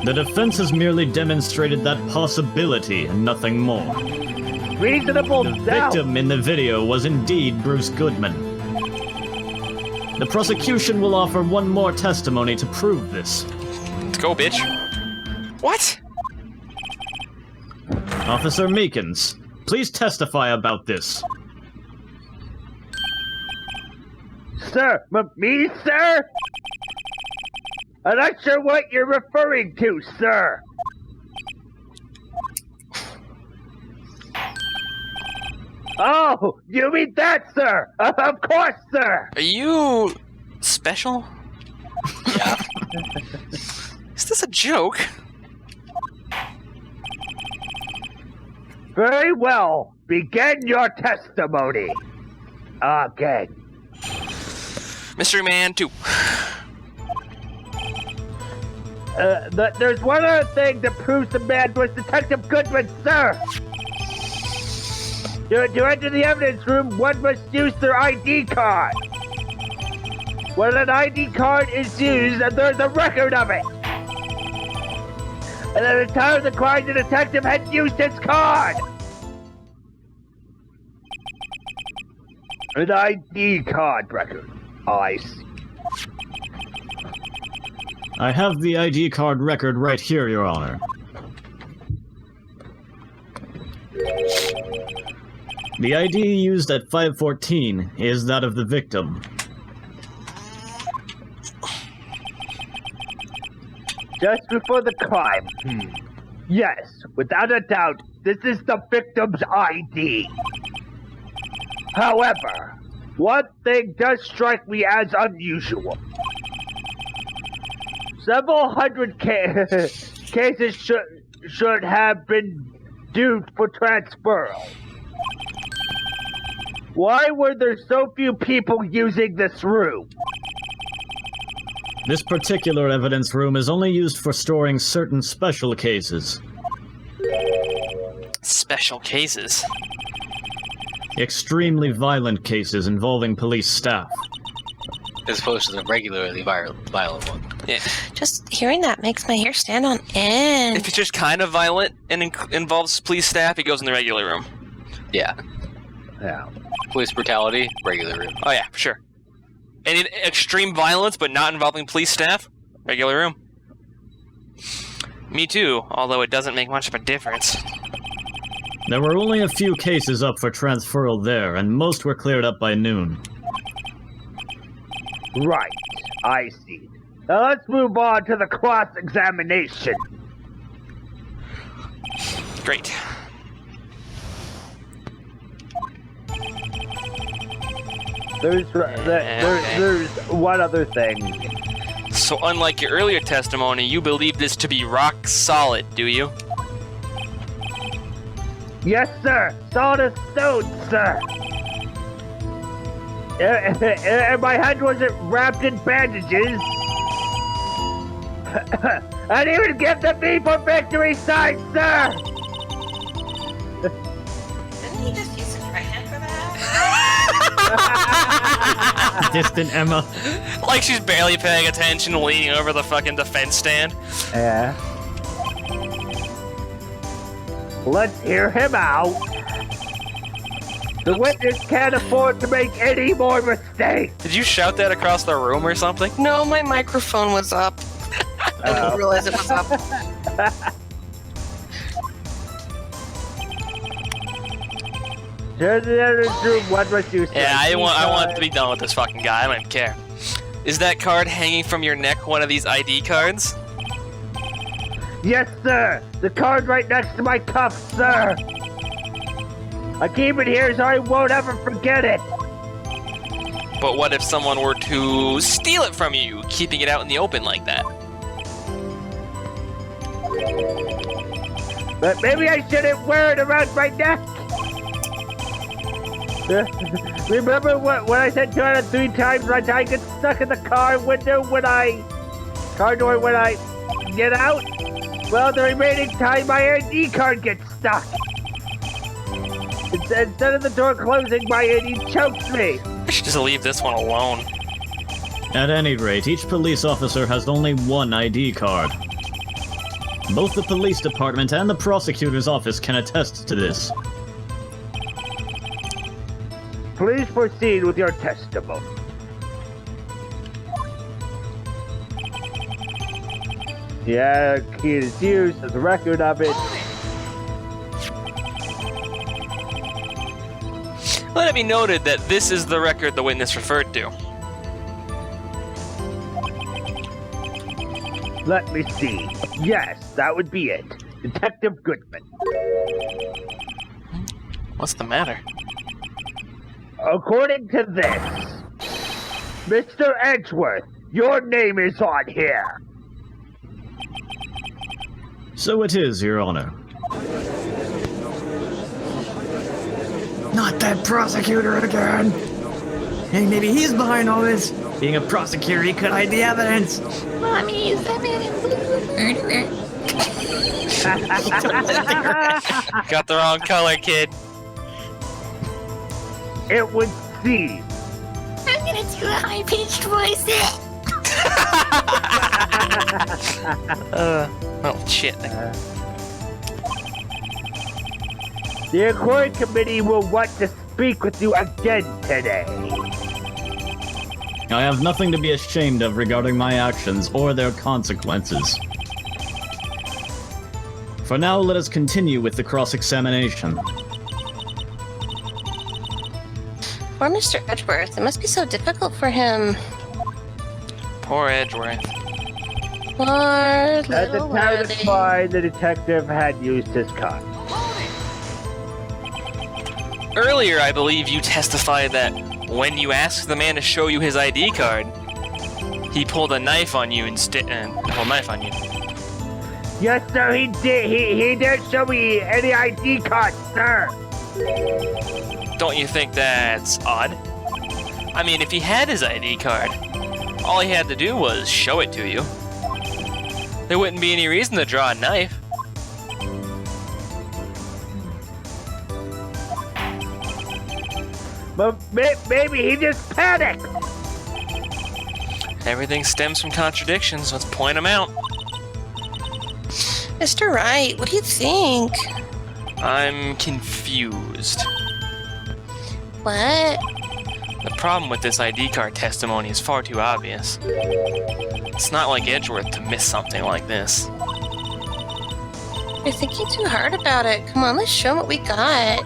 The defense has merely demonstrated that possibility and nothing more. Reasonable The doubt. victim in the video was indeed Bruce Goodman. The prosecution will offer one more testimony to prove this. Let's go, bitch. What? Officer Meekins, please testify about this. Sir, me, sir? I'm not sure what you're referring to, sir. Oh, you mean that, sir? Of course, sir. Are you special? Yeah. Is this a joke? Very well. Begin your testimony. Again. Mystery Man 2. There's one other thing that proves the man was Detective Goodman, sir. To enter the evidence room, one must use their ID card. When an ID card is used, there's a record of it. And at the time of the crime, the detective had used his card. An ID card record. I see. I have the ID card record right here, Your Honor. The ID used at 514 is that of the victim. Just before the crime. Yes, without a doubt, this is the victim's ID. However, one thing does strike me as unusual. Several hundred cases should have been due for transferal. Why were there so few people using this room? This particular evidence room is only used for storing certain special cases. Special cases. Extremely violent cases involving police staff. As opposed to the regularly violent one. Yeah. Just hearing that makes my hair stand on end. If it's just kind of violent and involves police staff, it goes in the regular room. Yeah. Yeah. Police brutality, regular room. Oh yeah, for sure. Any extreme violence but not involving police staff, regular room. Me too, although it doesn't make much of a difference. There were only a few cases up for transferal there, and most were cleared up by noon. Right, I see. Now let's move on to the cross-examination. Great. There's one other thing. So unlike your earlier testimony, you believe this to be rock solid, do you? Yes, sir. Solid as stone, sir. And my head wasn't wrapped in bandages. I'd even give the V for victory sign, sir. Didn't he just use his right hand for that? Distant Emma. Like she's barely paying attention, leaning over the fucking defense stand. Yeah. Let's hear him out. The witness can't afford to make any more mistakes. Did you shout that across the room or something? No, my microphone was up. I didn't realize it was up. Turn the other room. What must you say? Yeah, I want to be done with this fucking guy. I don't even care. Is that card hanging from your neck one of these ID cards? Yes, sir. The card right next to my cuff, sir. I keep it here so I won't ever forget it. But what if someone were to steal it from you, keeping it out in the open like that? But maybe I shouldn't wear it around my neck. Remember what I said 2 out of 3 times my tie gets stuck in the car window car door when I get out? Well, the remaining time my ID card gets stuck. Instead of the door closing, my ID chokes me. I should just leave this one alone. At any rate, each police officer has only one ID card. Both the police department and the prosecutor's office can attest to this. Please proceed with your testimony. Yeah, key is used, there's a record of it. Let it be noted that this is the record the witness referred to. Let me see. Yes, that would be it. Detective Goodman. What's the matter? According to this, Mr. Edgeworth, your name is on here. So it is, Your Honor. Not that prosecutor again! Hey, maybe he's behind all this. Being a prosecutor, he could hide the evidence. Mommy, is that man in blue murderer? Got the wrong color, kid. It would seem. I'm gonna do a high-pitched voice. Oh, shit. The inquiry committee will want to speak with you again today. I have nothing to be ashamed of regarding my actions or their consequences. For now, let us continue with the cross-examination. Poor Mr. Edgeworth. It must be so difficult for him. Poor Edgeworth. Poor At the little time of Lily. crime, the detective had used his card. Earlier, I believe you testified that when you asked the man to show you his ID card, he pulled a knife on you instead. Whole knife on you. Yes, sir, he did. He didn't show me any ID card, sir. Don't you think that's odd? I mean, if he had his ID card, all he had to do was show it to you. There wouldn't be any reason to draw a knife. But maybe he just panicked. Everything stems from contradictions. Let's point them out. Mr. Wright, what do you think? I'm confused. What? The problem with this ID card testimony is far too obvious. It's not like Edgeworth to miss something like this. You're thinking too hard about it. Come on, let's show him what we got.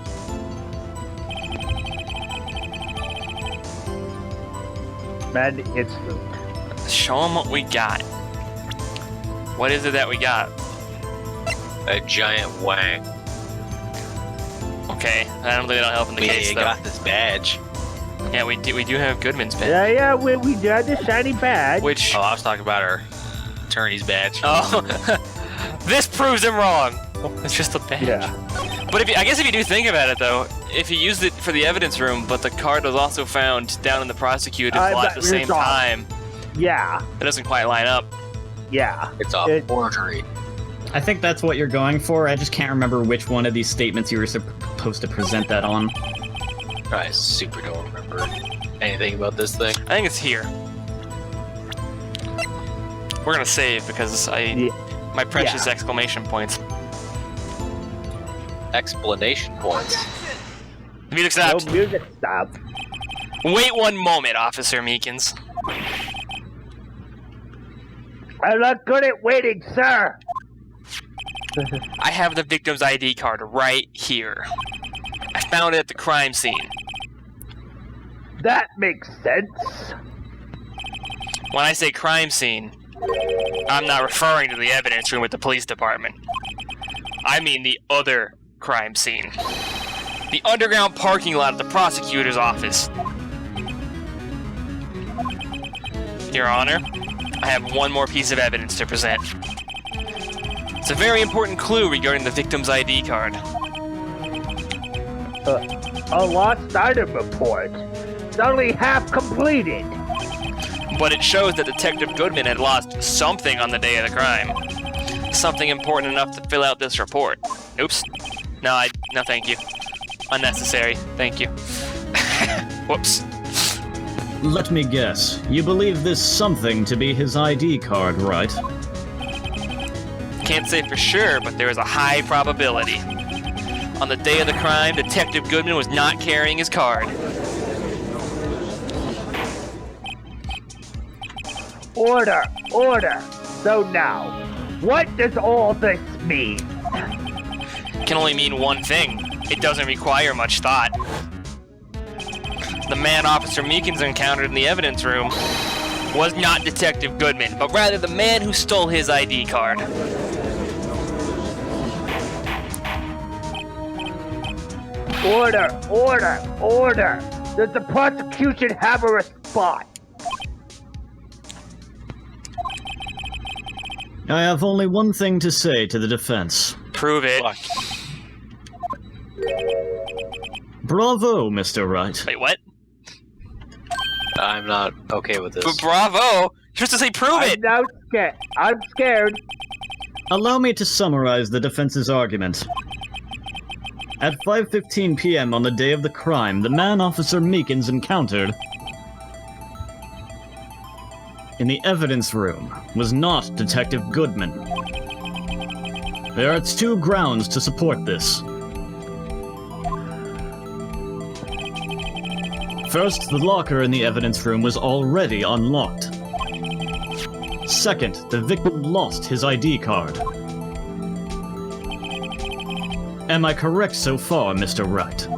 Man, it's Show him what we got. What is it that we got? A giant wang. Okay, I don't think that'll help in the case, We though. got this badge. Yeah, we do have Goodman's pen. yeah. We got the shiny badge. Which... Oh, I was talking about our attorney's badge. Oh, this proves him wrong. It's just a badge. Yeah. But I guess if you do think about it, though, if he used it for the evidence room, but the card was also found down in the prosecutor's lot at the same it's off. time, Yeah. it doesn't quite line up. Yeah. It's a It- forgery. I think that's what you're going for. I just can't remember which one of these statements you were supposed to present that on. I super don't remember anything about this thing. I think it's here. We're gonna save because my precious Yeah. exclamation points. Explanation points. Music No stopped. music stop. Wait 1 moment, Officer Meekins. I'm not good at waiting, sir. I have the victim's ID card right here. I found it at the crime scene. That makes sense. When I say crime scene, I'm not referring to the evidence room at the police department. I mean the other crime scene. The underground parking lot at the prosecutor's office. Your Honor, I have one more piece of evidence to present. It's a very important clue regarding the victim's ID card. A lost item report. It's only half completed. But it shows that Detective Goodman had lost something on the day of the crime. Something important enough to fill out this report. Oops. No, thank you. Unnecessary. Thank you. Whoops. Let me guess. You believe this something to be his ID card, right? Can't say for sure, but there is a high probability. On the day of the crime, Detective Goodman was not carrying his card. Order, order. So now, what does all this mean? Can only mean one thing. It doesn't require much thought. The man Officer Meekins encountered in the evidence room was not Detective Goodman, but rather the man who stole his ID card. Order, order, order. Does the prosecution have a response? I have only one thing to say to the defense. Prove it. Fuck. Bravo, Mr. Wright. Wait, what? I'm not okay with this. But bravo! You're supposed to say prove it! I'm now scared. I'm scared. Allow me to summarize the defense's argument. At 5:15 p.m. on the day of the crime, the man Officer Meekins encountered in the evidence room was not Detective Goodman. There are two grounds to support this. First, the locker in the evidence room was already unlocked. Second, the victim lost his ID card. Am I correct so far, Mr. Wright?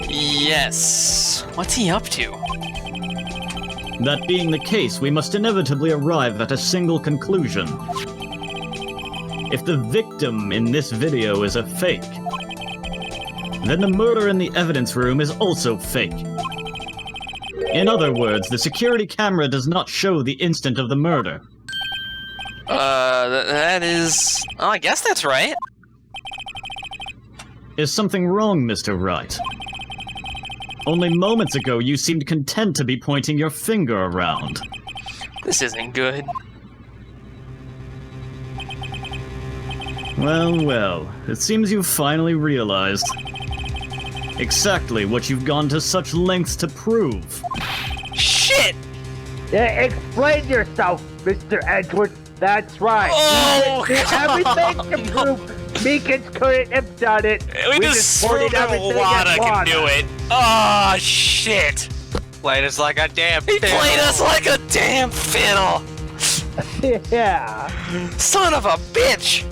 Yes. What's he up to? That being the case, we must inevitably arrive at a single conclusion. If the victim in this video is a fake, then the murder in the evidence room is also fake. In other words, the security camera does not show the instant of the murder. That is... Oh, I guess that's right. Is something wrong, Mr. Wright? Only moments ago you seemed content to be pointing your finger around. This isn't good. Well, well, it seems you've finally realized exactly what you've gone to such lengths to prove. Shit! Explain yourself, Mr. Edwards. That's right. Oh, We did everything come to prove Meekins couldn't have done it. We just proved that Wada can do it. Oh, shit! Played us like a damn He fiddle. played us like a damn fiddle! Yeah. Son of a bitch!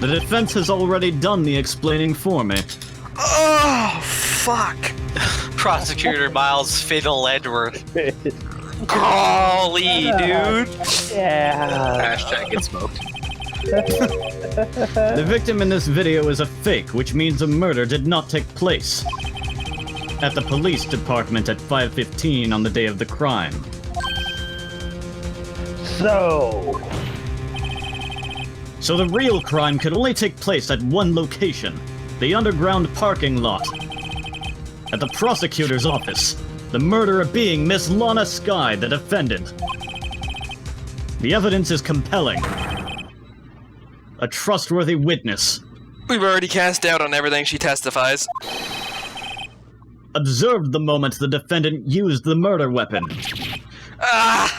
The defense has already done the explaining for me. Oh, fuck. Prosecutor Miles Fiddle Edward. Golly, dude. Yeah. Hashtag get smoked. The victim in this video is a fake, which means a murder did not take place at the police department at 5:15 on the day of the crime. So the real crime could only take place at one location, the underground parking lot. At the prosecutor's office, the murderer being Miss Lana Skye, the defendant. The evidence is compelling. A trustworthy witness. We've already cast doubt on everything she testifies. Observed the moment the defendant used the murder weapon. Ah!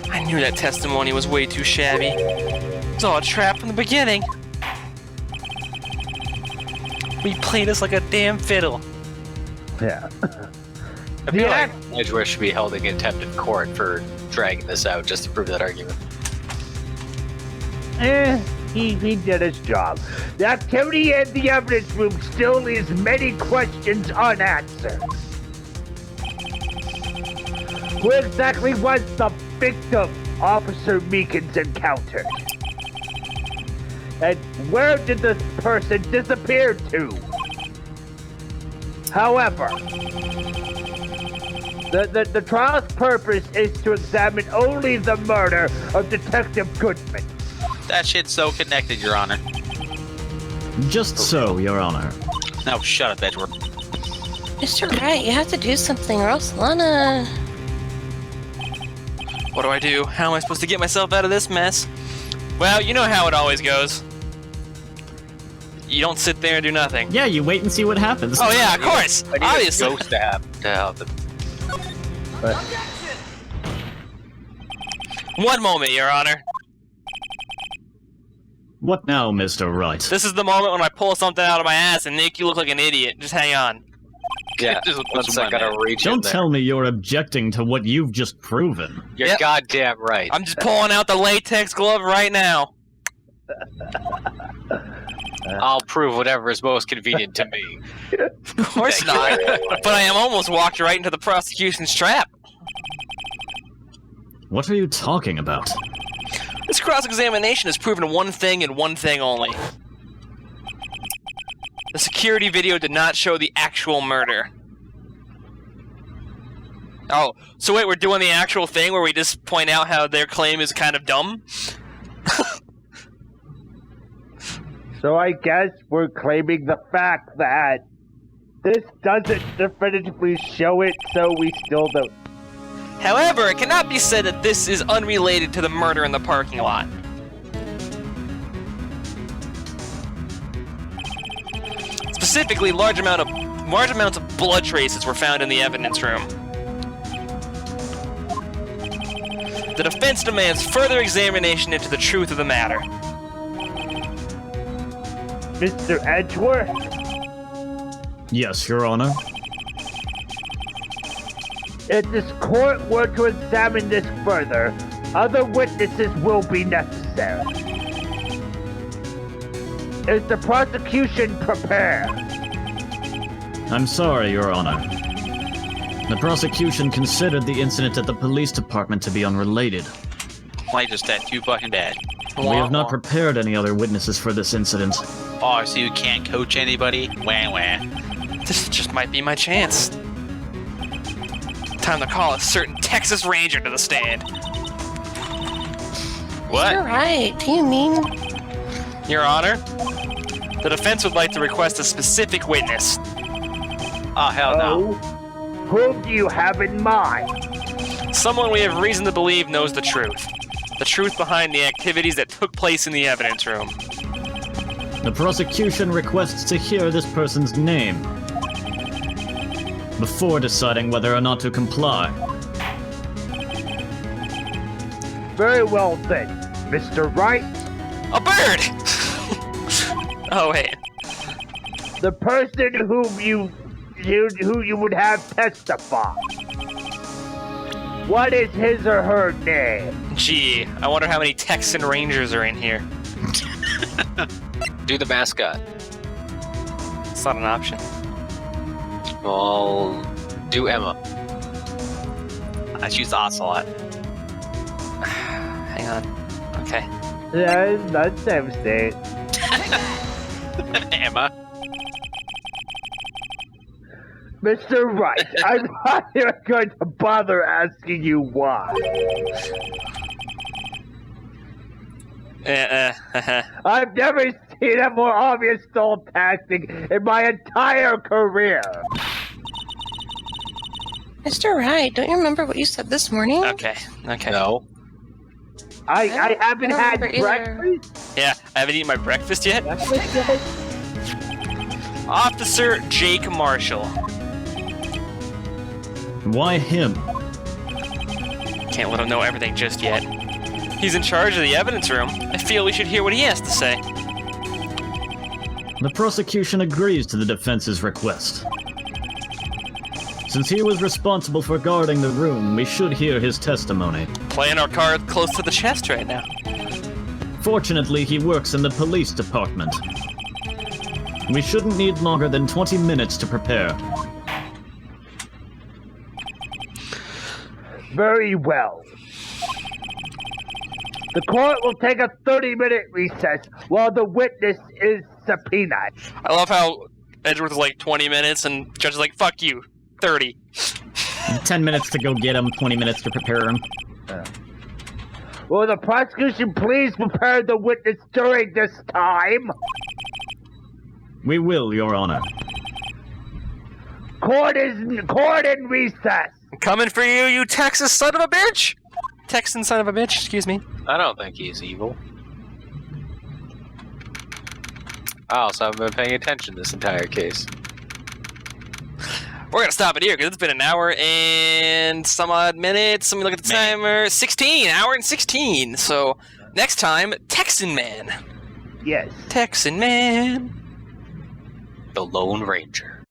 I knew that testimony was way too shabby. It's all a trap from the beginning. We played us like a damn fiddle. Yeah. I feel like Edgeworth should be held in contempt of court for dragging this out just to prove that argument. he did his job. The activity in the evidence room still leaves many questions unanswered. Who exactly was the victim Officer Meekins encountered? And where did this person disappear to? However, the trial's purpose is to examine only the murder of Detective Goodman. That shit's so connected, Your Honor. Just so, Your Honor. Now shut up, Edward. Mr. Wright, you have to do something or else Lana... What do I do? How am I supposed to get myself out of this mess? Well, you know how it always goes. You don't sit there and do nothing. Yeah, you wait and see what happens. Oh yeah, of course! I need Obviously! a GoTtA to help him. One moment, Your Honor. What now, Mr. Wright? This is the moment when I pull something out of my ass and make you look like an idiot. Just hang on. Yeah, Just once I gotta reach in Don't there. tell me you're objecting to what you've just proven. You're Yep. goddamn right. I'm just pulling out the latex glove right now. I'll prove whatever is most convenient to me. Of course not. But I am almost walked right into the prosecution's trap. What are you talking about? This cross-examination has proven one thing and one thing only. The security video did not show the actual murder. Oh, so wait, we're doing the actual thing where we just point out how their claim is kind of dumb? So I guess we're claiming the fact that this doesn't definitively show it, so we still don't. However, it cannot be said that this is unrelated to the murder in the parking lot. Specifically, large amounts of blood traces were found in the evidence room. The defense demands further examination into the truth of the matter. Mr. Edgeworth? Yes, Your Honor. If this court were to examine this further, other witnesses will be necessary. Is the prosecution prepared? I'm sorry, Your Honor. The prosecution considered the incident at the police department to be unrelated. Like just that too fucking bad. We have not prepared any other witnesses for this incident. Oh, so you can't coach anybody? Wah wah. This just might be my chance. Time to call a certain Texas Ranger to the stand. What? You're right. Do you mean... Your Honor, the defense would like to request a specific witness. Oh, hell no. Oh? Whom do you have in mind? Someone we have reason to believe knows the truth. The truth behind the activities that took place in the evidence room. The prosecution requests to hear this person's name before deciding whether or not to comply. Very well then, Mr. Wright. A bird! Oh, wait. The person whom you would have testify. What is his or her name? Gee, I wonder how many Texan Rangers are in here. Do the mascot. It's not an option. I'll do Emma. I choose Ocelot. Hang on. Okay. Yeah, that's devastating. Emma. Mr. Wright, I'm not even going to bother asking you why. I've never seen a more obvious stall tactic in my entire career. Mr. Wright, don't you remember what you said this morning? Okay. No. I haven't don't had remember either. breakfast. Yeah, I haven't eaten my breakfast yet. Officer Jake Marshall. Why him? Can't let him know everything just yet. He's in charge of the evidence room. I feel we should hear what he has to say. The prosecution agrees to the defense's request. Since he was responsible for guarding the room, we should hear his testimony. Playing our card close to the chest right now. Unfortunately, he works in the police department. We shouldn't need longer than 20 minutes to prepare. Very well. The court will take a 30-minute recess while the witness is subpoenaed. I love how Edgeworth is like 20 minutes and the judge is like, fuck you, 30. 10 minutes to go get him, 20 minutes to prepare him. Will the prosecution please prepare the witness during this time? We will, Your Honor. Court in recess. Coming for you, you Texas son of a bitch! Texan son of a bitch, excuse me. I don't think he's evil. I also haven't been paying attention this entire case. We're gonna stop it here because it's been an hour and some odd minutes. Let me look at the timer. 16, hour and 16. So next time, Texan Man. Yes. Texan Man. The Lone Ranger.